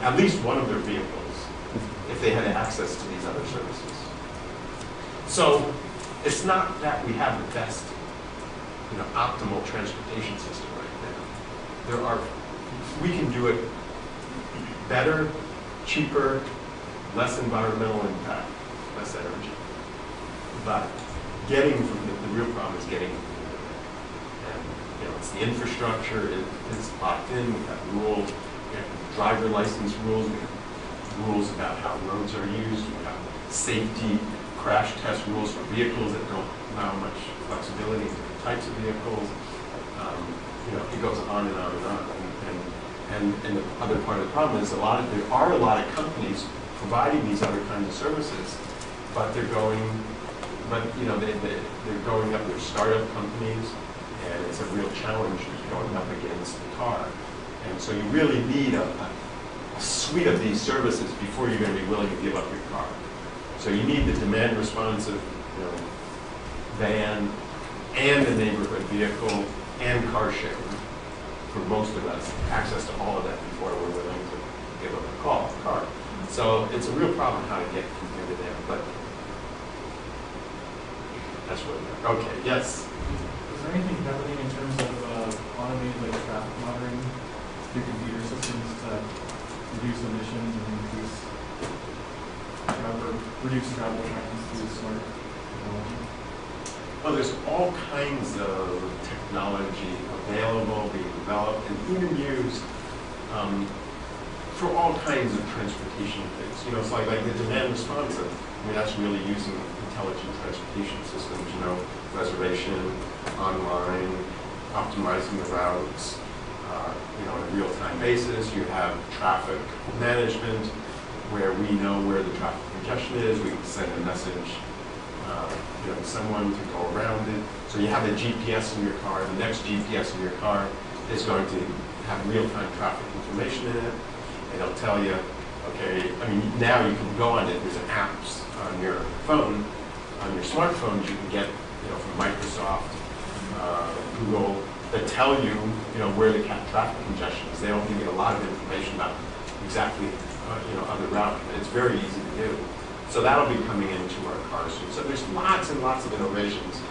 at least one of their vehicles if they had access to these other services. So it's not that we have the best, you know, optimal transportation system right now. We can do it better, cheaper, less environmental impact, less energy. But getting from the real problem is getting. And you know, it's the infrastructure. It's locked in. We have rules. We have driver license rules. We have rules about how roads are used. We have safety crash test rules for vehicles that don't allow much flexibility in different types of vehicles. You know, it goes on and on and on. And the other part of the problem is there are a lot of companies providing these other kinds of services, but they're going up, they're startup companies, and it's a real challenge going up against the car. And so you really need a suite of these services before you're going to be willing to give up your car. So you need the demand responsive, you know, van and the neighborhood vehicle and car sharing. For most of us, access to all of that before we're willing to give up a car. So it's a real problem how to get from here to there, but that's where we are. Okay, yes? Is there anything happening in terms of automated like traffic monitoring through computer systems to reduce emissions and reduce travel times through smart technology? Well, there's all kinds of technology available, being developed, and even used for all kinds of transportation things. You know, it's like the demand responsive. I mean, that's really using intelligent transportation systems, you know, reservation, online, optimizing the routes, you know, on a real-time basis. You have traffic management, where we know where the traffic congestion is. We can send a message you know, someone to go around it. So you have a GPS in your car. The next GPS in your car is going to have real-time traffic information in it, and it'll tell you, okay, I mean, now you can go on it. There's apps on your phone on your smartphones you can get, from Microsoft, Google, that tell you, where the traffic congestion is. They don't give you a lot of information about exactly, on the route, but it's very easy to do. So that'll be coming into our cars soon. So there's lots and lots of innovations.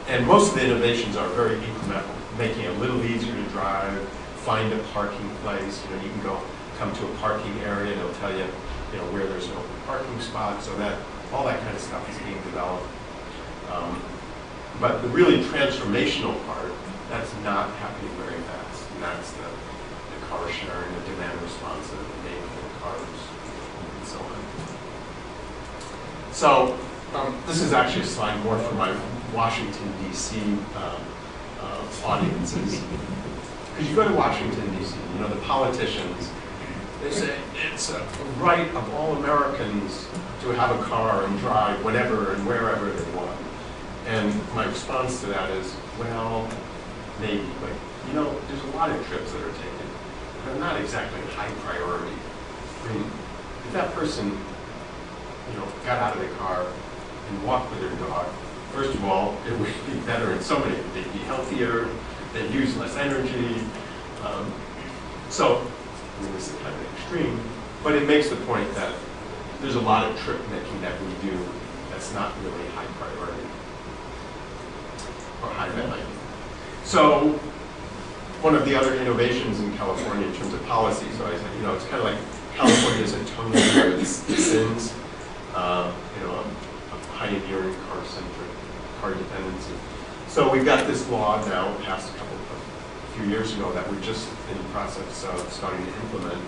And most of the innovations are very incremental, making it a little easier to drive, find a parking place. You can come to a parking area and it'll tell you, where there's an open parking spot. So that all that kind of stuff is being developed. But the really transformational part, that's not happening very fast. And that's the car sharing, the demand response, the enabling cars, and so on. So this is actually a slide more for my Washington, D.C. Audiences. Because you go to Washington, D.C., the politicians, they say it's a right of all Americans to have a car and drive whenever and wherever they want. And my response to that is, well, maybe, but there's a lot of trips that are taken. They're not exactly high priority. I mean, if that person, got out of the car and walked with their dog, first of all, it would be better in so many. They'd be healthier, they'd use less energy. So, this is kind of extreme, but it makes the point that there's a lot of trip making that we do that's not really high priority or high value. So, one of the other innovations in California in terms of policy, so I said, it's kind of like California's atonement for its sins, a pioneering car-centric, car dependency. So we've got this law now passed a few years ago that we're just in the process of starting to implement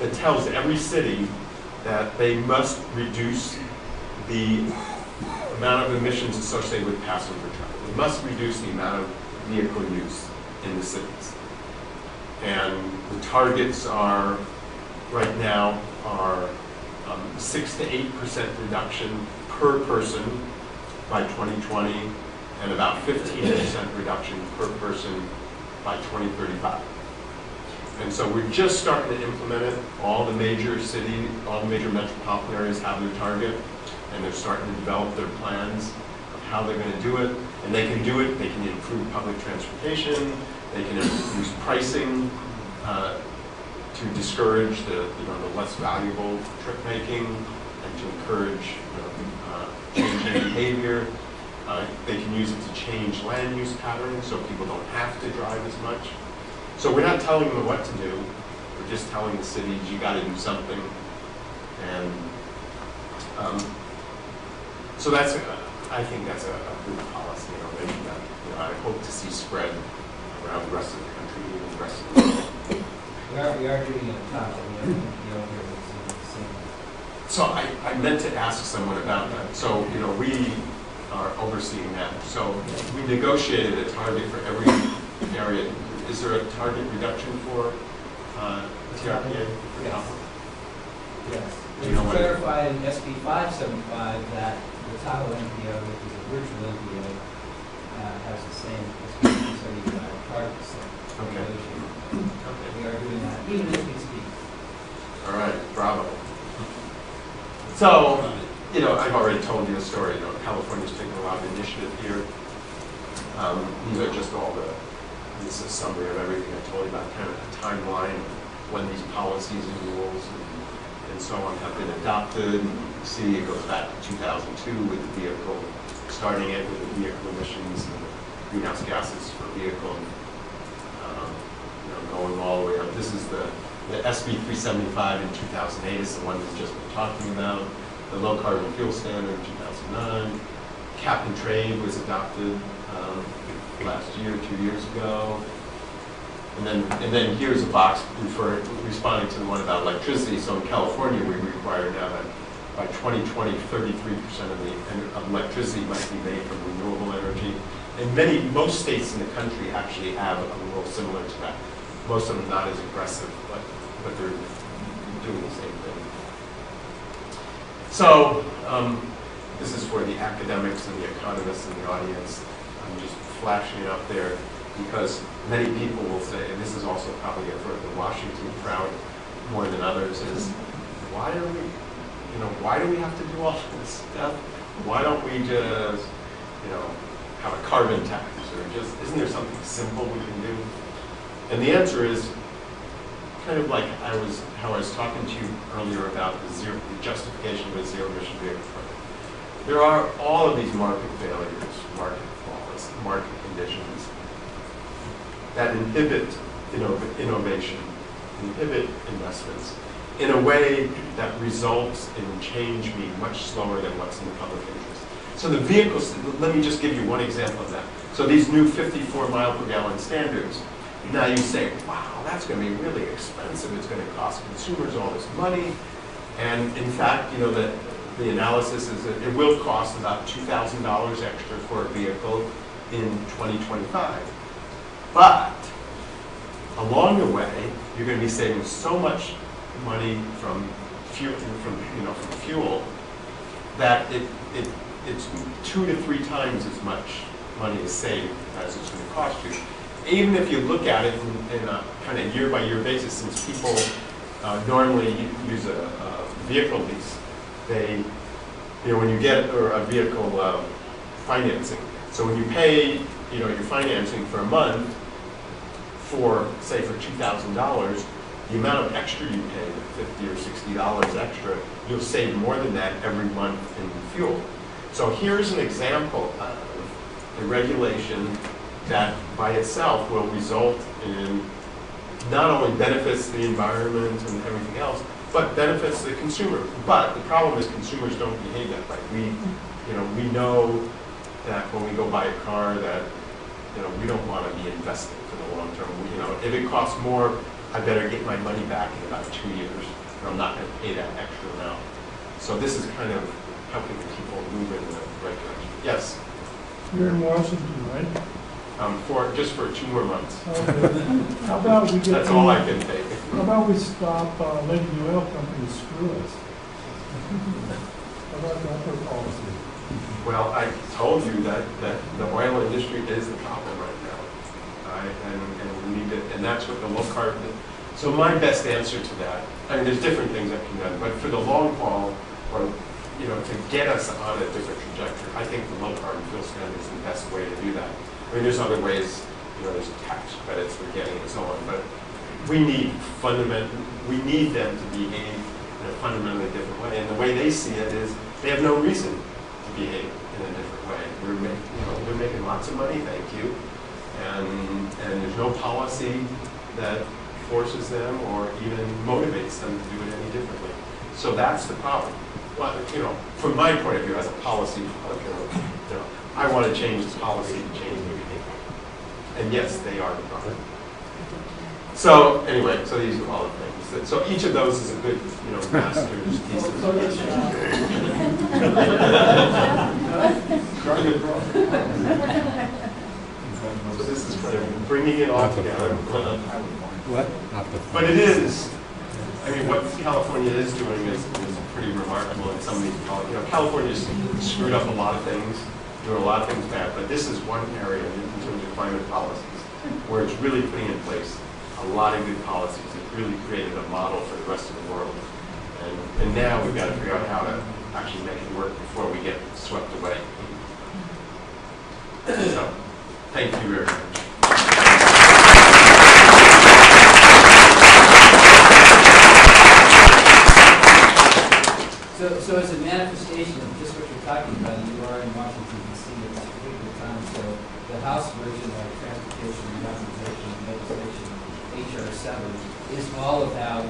that tells every city that they must reduce the amount of emissions associated with passenger traffic. They must reduce the amount of vehicle use in the cities. And the targets are, right now, are 6 to 8% reduction per person by 2020, and about 15% reduction per person by 2035. And so we're just starting to implement it. All the major cities, all the major metropolitan areas have their target, and they're starting to develop their plans of how they're going to do it. And they can do it, they can improve public transportation, they can use pricing to discourage the less valuable trip making and to encourage changing behavior. They can use it to change land use patterns so people don't have to drive as much. So we're not telling them what to do, we're just telling the cities you got to do something. And so that's, I think that's a good policy innovation that I hope to see spread around the rest of the country and the rest of the world. We are doing it on top of the So I meant to ask someone about that. So, we are overseeing that. So we negotiated a target for every area. Is there a target reduction for TRPA? Yes. Yes. Do you know what? Clarified in SB 575 that the Tahoe MPO, which is a virtual MPO, has the same SB 275 targets. Okay. Okay. We are doing that even as we speak. All right, bravo. So, I've already told you the story. California's taking a lot of initiative here. These are just this is a summary of everything I told you about, kind of a timeline of when these policies and rules and so on have been adopted. And you see it goes back to 2002 with the vehicle, starting it with the vehicle emissions and the greenhouse gases for vehicle, going all the way up. This is the SB 375 in 2008 is the one that's just been talking about. The low carbon fuel standard in 2009. Cap and trade was adopted last year, 2 years ago. And then here's a box responding to the one about electricity. So in California, we require now that by 2020, 33% of electricity must be made from renewable energy. And most states in the country actually have a rule similar to that. Most of them not as aggressive, but they're doing the same thing. So this is for the academics and the economists in the audience. I'm just flashing it up there because many people will say, and this is also probably for the Washington crowd more than others, is why do we have to do all this stuff? why don't we just, have a carbon tax, or just, isn't there something simple we can do? And the answer is kind of like how I was talking to you earlier about the justification of a zero emission vehicle program. There are all of these market failures, market flaws, market conditions that inhibit innovation, inhibit investments in a way that results in change being much slower than what's in the public interest. So the vehicles, let me just give you one example of that. So these new 54 mile per gallon standards, now you say, wow, that's going to be really expensive. It's going to cost consumers all this money. And in fact, the analysis is that it will cost about $2,000 extra for a vehicle in 2025. But along the way, you're going to be saving so much money from fuel that it's 2 to 3 times as much money is saved as it's going to cost you. Even if you look at it in a kind of year-by-year basis, since people normally use a vehicle lease, when you get a vehicle financing, so when you pay, your financing for a month, say for $2,000, the amount of extra you pay, $50 or $60 extra, you'll save more than that every month in fuel. So here's an example of a regulation that by itself will result in not only benefits the environment and everything else, but benefits the consumer. But the problem is consumers don't behave that way. We know that when we go buy a car that we don't want to be investing for the long term. If it costs more, I better get my money back in about 2 years, or I'm not going to pay that extra amount. So this is kind of helping people move in the right direction. Yes? You're in Washington, right? Just for 2 more months. Okay. How about we get That's all I can take. How about we stop letting the oil companies screw us? How about that policy? Well, I told you that the oil industry is the problem right now. And we need to, and that's what the low carbon. So my best answer to that, there's different things that can be done, but for the long haul, or to get us on a different trajectory, I think the low carbon fuel standard is the best way to do that. There's other ways, there's tax credits we're getting and so on, but we need them to behave in a fundamentally different way. And the way they see it is they have no reason to behave in a different way. We're making lots of money, thank you, and there's no policy that forces them or even motivates them to do it any differently. So that's the problem. Well, from my point of view as a policy, I want to change this policy to change the behavior. And yes, they are the problem. So anyway, so these are all the things. So each of those is a good, master's thesis. So this is kind of bringing it all together. What? But it is. What California is doing is pretty remarkable in some of these policies. California's screwed up a lot of things, doing a lot of things bad, but this is one area in terms of climate policies where it's really putting in place a lot of good policies. It's really created a model for the rest of the world. And now we've got to figure out how to actually make it work before we get swept away. So, thank you very much. So as a manifestation of just what you're talking about, you are in Washington, D.C. at this particular time, so the House version of Transportation and Transportation Legislation, H.R. 7, is all about,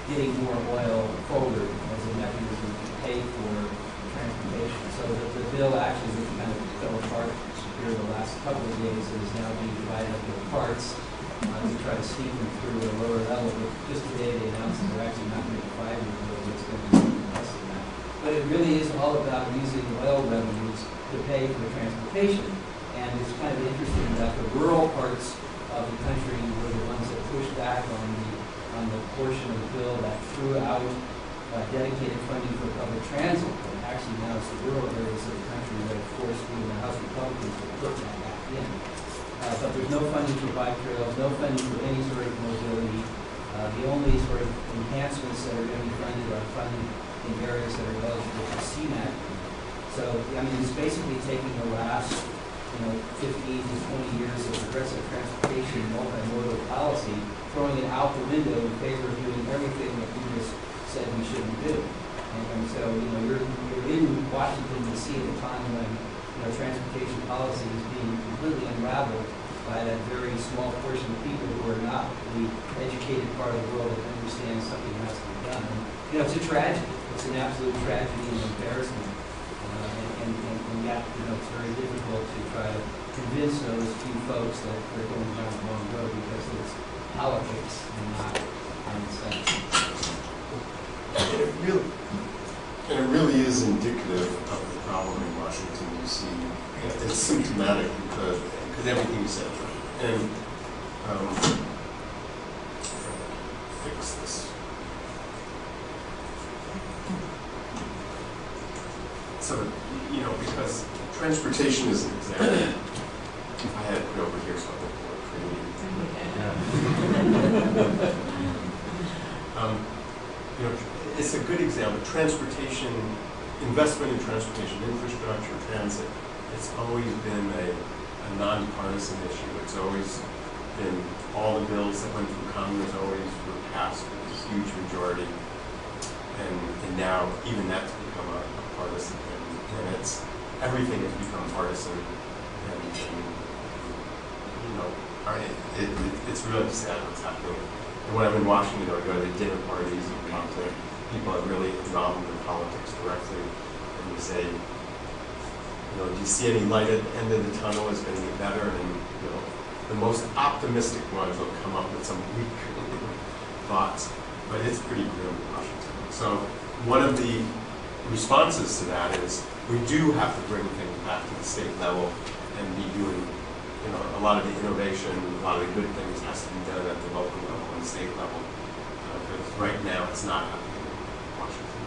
getting more oil forward as a mechanism to pay for transportation. So the bill actually kind of fell apart here the last couple of days and is now being divided up into parts to try to sneak them through a lower level. But just today they announced that they're actually not going to be 5-year bill, it's going to be something less than that. But it really is all about using oil revenues to pay for transportation. And it's kind of interesting that the rural parts of the country were the ones that pushed back on the portion of the bill that threw out dedicated funding for public transit. But actually now it's the rural areas of the country that, of course, we in the House Republicans will put that back in. But there's no funding for bike trails, no funding for any sort of mobility. The only sort of enhancements that are going to be funded are funded in areas that are eligible for CMAQ So, I mean, it's basically taking the last, 15 to 20 years of progressive transportation multimodal policy, throwing it out the window in favor of doing everything that you just said we shouldn't do. And so, you're in Washington D.C. at a time when, transportation policy is being completely unraveled by that very small portion of people who are not the educated part of the world that understands something has to be done. And, it's a tragedy. It's an absolute tragedy and embarrassment. And yet, it's very difficult to try to convince those few folks that they're going down the wrong road because it's politics and not common sense. And it really is indicative of the problem in Washington, D.C. It's symptomatic because everything you said is right. And fix this. So, because transportation is an example. I had it put over here so I don't work for you. It's a good example. Transportation, investment in transportation infrastructure, transit, it's always been a nonpartisan issue. It's always been, all the bills that went through Congress always were passed with a huge majority. And now even that's become a partisan thing. And everything has become partisan. And it's really sad what's happening. And when I'm in Washington, I go to the dinner parties and talk to people that really involved in politics directly, and you say, do you see any light at the end of the tunnel? Is going to get better? And the most optimistic ones will come up with some weak thoughts, but it's pretty grim in Washington. So one of the responses to that is we do have to bring things back to the state level and be doing, a lot of the innovation, a lot of the good things has to be done at the local level and state level. Because right now it's not happening in Washington.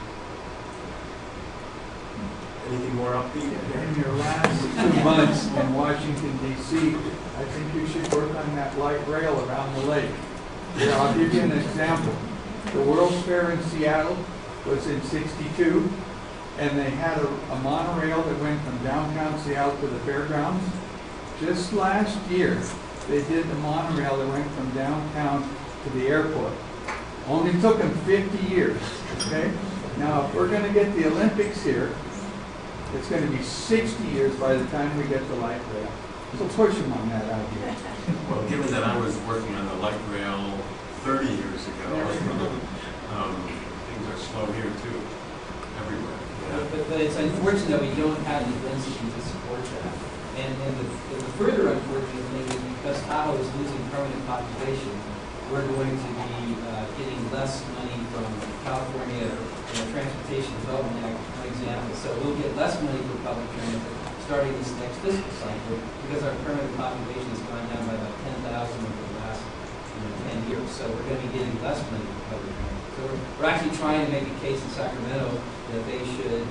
Anything more upbeat? In your last 2 months in Washington, D.C., I think you should work on that light rail around the lake. I'll give you an example. The World's Fair in Seattle was in '62, and they had a monorail that went from downtown Seattle to the fairgrounds. Just last year, they did the monorail that went from downtown to the airport. Only took them 50 years, okay? Now, if we're going to get the Olympics here, it's going to be 60 years by the time we get the light rail. So push them on that idea. Well, given that I was working on the light rail 30 years ago, things are slow here too, everywhere. But it's unfortunate that we don't have the density to support that. And the further unfortunate thing is because Tahoe is losing permanent population, we're going to be getting less money from California Transportation Development Act, for example. So we'll get less money for public transit starting this next fiscal cycle because our permanent population has gone down by about 10,000 over the last 10 years. So we're going to be getting less money for public transit. So we're actually trying to make a case in Sacramento that they should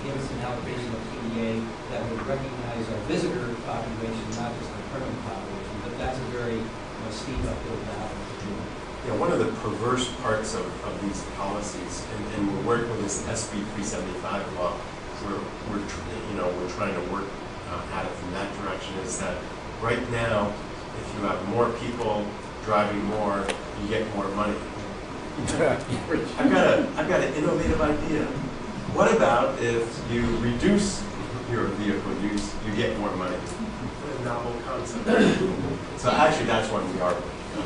give us an allocation of PDA that would recognize our visitor population, not just our permanent population. But that's a very steep uphill battle. One of the perverse parts of these policies, and we're working with this SB 375 law, we're trying to work at it from that direction, is that right now, if you have more people driving more, you get more money. I've got an innovative idea. What about if you reduce your vehicle use, you get more money? What a novel concept. So actually, that's one we are.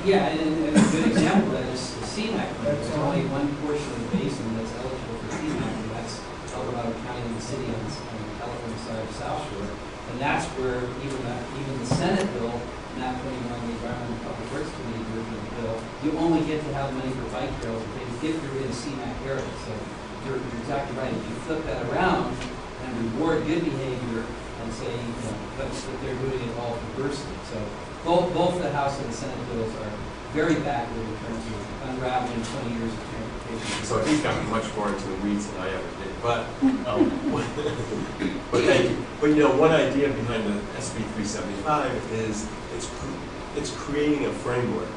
Yeah, and a good example of that is CMAQ. There's only one portion of the basin that's eligible for CMAQ, and that's El Dorado County and the city on the California side of South Shore. And that's where even the Senate bill, not putting on the Environment and Public Works Committee version of the bill, you only get to have money for bike trails if you're in a CMAQ area. So you're exactly right. If you flip that around and reward good behavior and say, but they're doing it all perversely. So both the House and the Senate bills are very backward in terms of unraveling 20 years of transportation. So he's gotten much more into the weeds than I ever did. But thank you. But one idea behind the SB 375 is it's creating a framework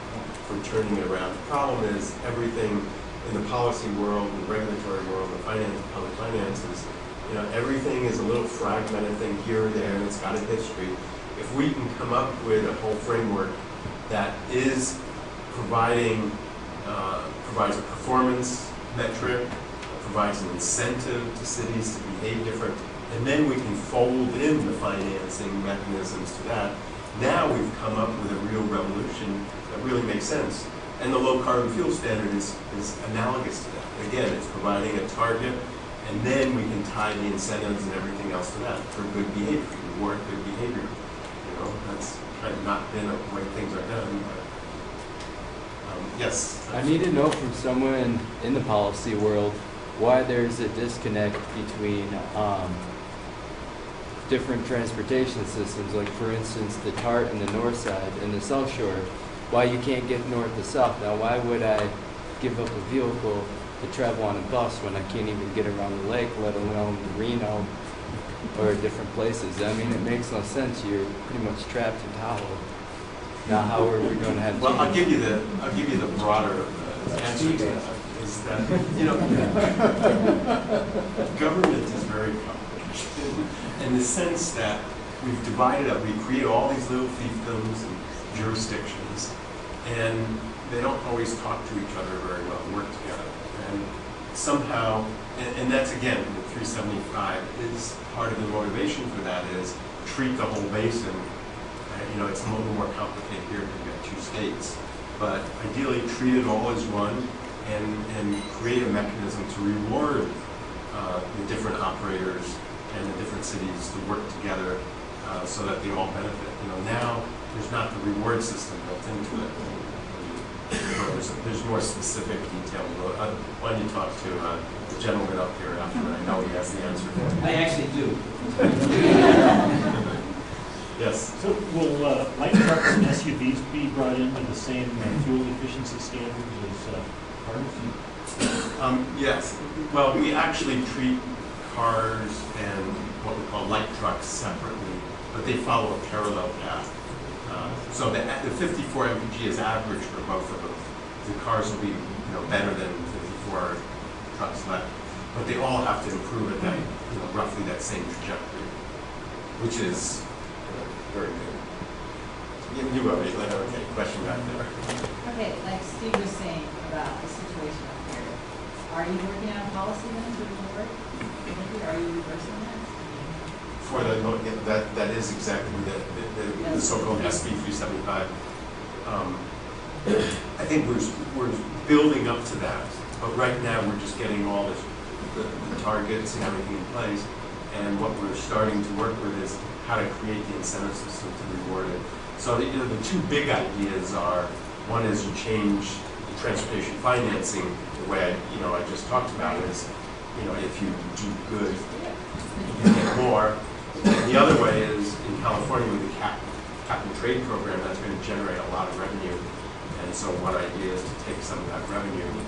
for turning it around. The problem is everything in the policy world, the regulatory world, the public finances You know, everything is a little fragmented thing here or there, and it's got a history. If we can come up with a whole framework that is provides a performance metric, provides an incentive to cities to behave different, and then we can fold in the financing mechanisms to that. Now we've come up with a real revolution that really makes sense. And the low carbon fuel standard is analogous to that. Again, it's providing a target, and then we can tie the incentives and everything else to that for good behavior, reward good behavior. You know, that's kind of not been the way things are done. But, yes? I need to know from someone in the policy world why there's a disconnect between different transportation systems, like for instance the TART and the north side and the south shore, why you can't get north to south. Now why would I give up a vehicle to travel on a bus when I can't even get around the lake, let alone Reno or different places? I mean, it makes no sense. You're pretty much trapped in Tahoe. Now how are we going to have Well, I'll change? give you the broader answer to that. Is that, you know, government is very complicated in the sense that we've divided up, we create all these little fiefdoms and jurisdictions, and they don't always talk to each other very well, work together. And somehow, and that's again, the 375 is part of the motivation for that is treat the whole basin. You know, it's a little more complicated here because we have two states, but ideally treat it all as one and create a mechanism to reward the different operators and the different cities to work together so that they all benefit. You know, now there's not the reward system built into it. So there's more specific detail. Why don't you talk to the gentleman up here after I know he has the answer for you. I actually do. Yes. So will light trucks and SUVs be brought into the same fuel efficiency standards as cars? Yes. Well, we actually treat cars and what we call light trucks separately, but they follow a parallel path. So the 54 mpg is average for both of them. The cars will be, you know, better than 54 trucks left, but they all have to improve at that, you know, roughly that same trajectory, which is very good. You go, okay, question back there. Okay, like Steve was saying about the situation up here, are you working on policy then to reward? Are you reversing that? For the, that is exactly the so-called SB 375. I think we're building up to that, but right now we're just getting all this, the targets and everything in place. And what we're starting to work with is how to create the incentive system to reward it. So you know, the two big ideas are, one is you change the transportation financing the way I just talked about is, you know, if you do good, you get more. And the other way is in California with the cap and trade program, that's going to generate a lot of revenue. And so one idea is to take some of that revenue and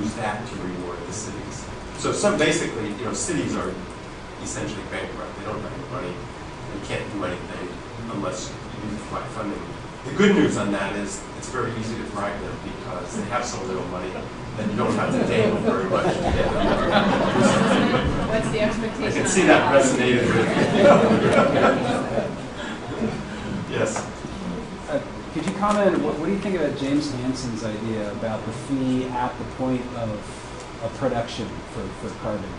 use that to reward the cities. So basically, you know, cities are essentially bankrupt. They don't have any money. They can't do anything unless you provide funding. The good news on that is it's very easy to bribe them because they have so little money that you don't have to pay them very much to get them. That's the expectation. I can see that resonated with you. Yes. Could you comment, what do you think about James Hansen's idea about the fee at the point of production for carbon?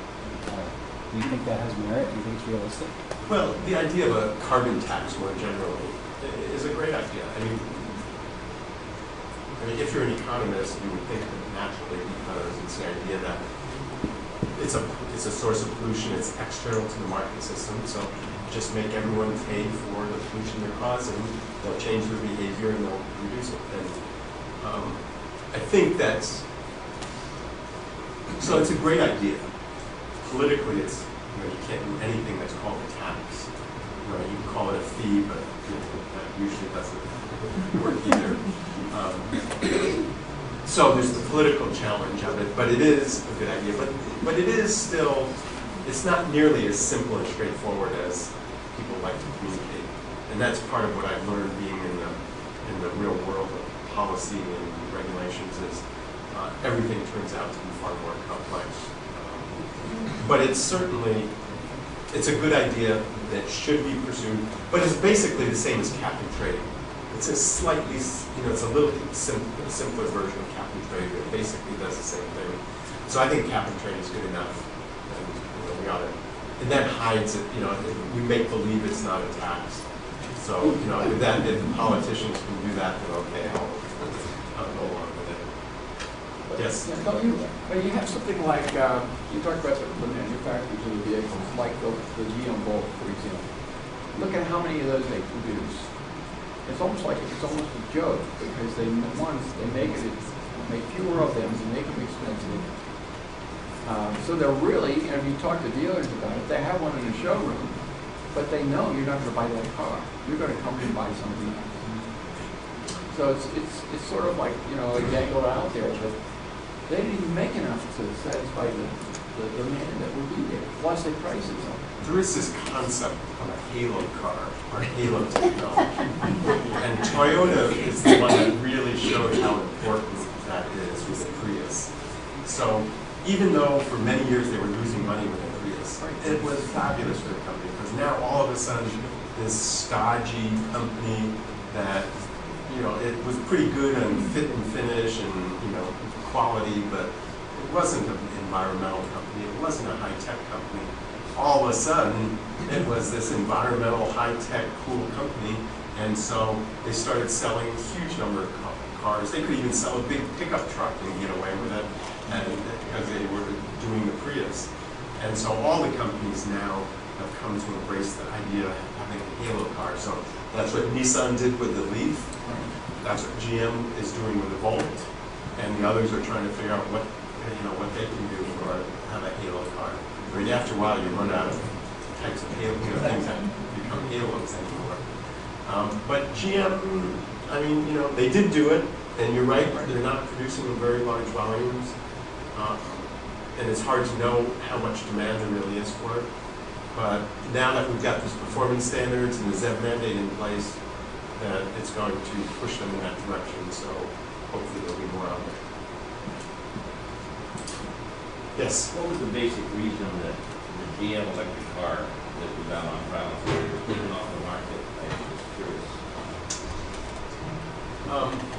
Do you think that has merit? Do you think it's realistic? Well, the idea of a carbon tax more generally is a great idea. I mean, if you're an economist, you would think of it naturally because it's the idea that it's a source of pollution. It's external to the market system. So just make everyone pay for the pollution they're causing. They'll change their behavior and they'll reduce it. And I think that's so. It's a great idea. Politically, it's, you know, you can't do anything that's called a tax. You know, you can call it a fee, but you know, that usually doesn't work either. So there's the political challenge of it, but it is a good idea. But it is still, it's not nearly as simple and straightforward as people like to communicate. And that's part of what I've learned being in the real world of policy and regulations is everything turns out to be far more complex. But it's certainly, it's a good idea that should be pursued, but it's basically the same as cap and trade. It's a slightly, it's a little simpler version of cap and trade that basically does the same thing. So I think cap and trade is good enough, and we ought to, and that hides it, we make believe it's not a tax. So, if the politicians can do that, then okay, I'll go along with it. Yes? Yeah, but you have something like, you talk about the manufacturers of the vehicles, like the GM Bolt, for example. Look at how many of those they produce. It's almost like it's almost a joke, because they make fewer of them, they make them expensive. So they're really, and if you talk to dealers about it, they have one in the showroom, but they know you're not going to buy that car. You're going to come and buy something else. So it's sort of like, a dangle out there, but they didn't even make enough to satisfy the demand that would be there. Plus they price it so. There is this concept of a halo car, or halo technology. And Toyota is the one that really showed how important that is with the Prius. So even though for many years they were losing money with the Prius, it was fabulous for the company, because now all of a sudden this stodgy company that, it was pretty good on fit and finish and, quality, but it wasn't an environmental company, it wasn't a high-tech company. All of a sudden, it was this environmental, high-tech, cool company, and so they started selling a huge number of cars. They could even sell a big pickup truck and get away with it, because they were doing the Prius. And so all the companies now have come to embrace the idea of having a halo car. So that's what Nissan did with the Leaf. That's what GM is doing with the Volt. And the others are trying to figure out what they can do for have a halo car. I mean, after a while, you run out of types of halo, things that become halos anymore. But GM, I mean, they did do it, and you're right, they're not producing in very large volumes. And it's hard to know how much demand there really is for it. But now that we've got these performance standards and the ZEV mandate in place, that it's going to push them in that direction. So hopefully there'll be more out there. Yes? What was the basic reason that the GM electric car that was out on trial was taken off the market? I was just curious.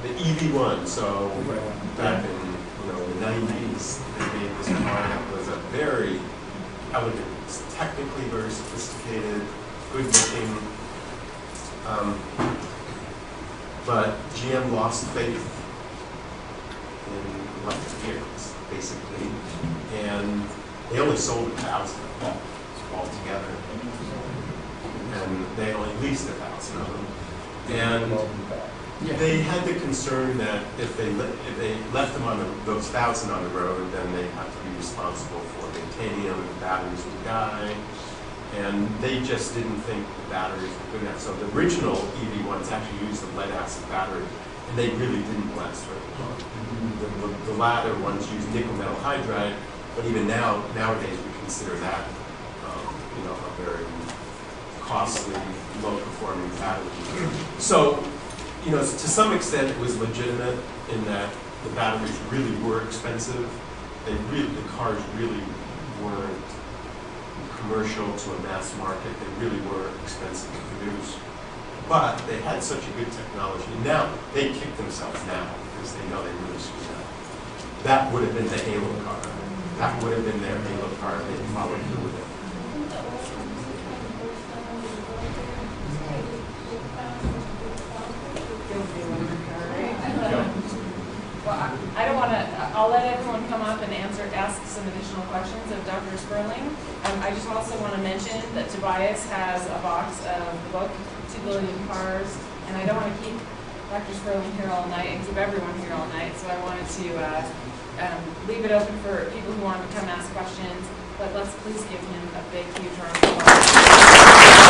The EV1, so back in the 90s, they made this car that was a very elegant, technically very sophisticated, good looking, but GM lost faith in electric vehicles, basically, and they only sold 1,000 altogether, and they only leased 1,000 of them. And they had the concern that if they left them on those 1,000 on the road, then they have to be responsible for maintaining them, the batteries would die. And they just didn't think the batteries were good enough. So the original EV1s actually used a lead-acid battery, and they really didn't last very long. The latter ones used nickel metal hydride, but even nowadays we consider that a very costly, low-performing battery. So, to some extent it was legitimate in that the batteries really were expensive. The cars really weren't commercial to a mass market. They really were expensive to produce. But they had such a good technology. Now, they kick themselves now because they know they really screwed up. That would have been the halo car. That would have been their halo car if they followed through with it. Well, I don't want to, I'll let everyone come up and ask some additional questions of Dr. Sperling. I just also want to mention that Tobias has a box of the book, 2 Billion Cars, and I don't want to keep Dr. Sperling here all night and keep everyone here all night, so I wanted to leave it open for people who want to come ask questions, but let's please give him a big, huge round of applause.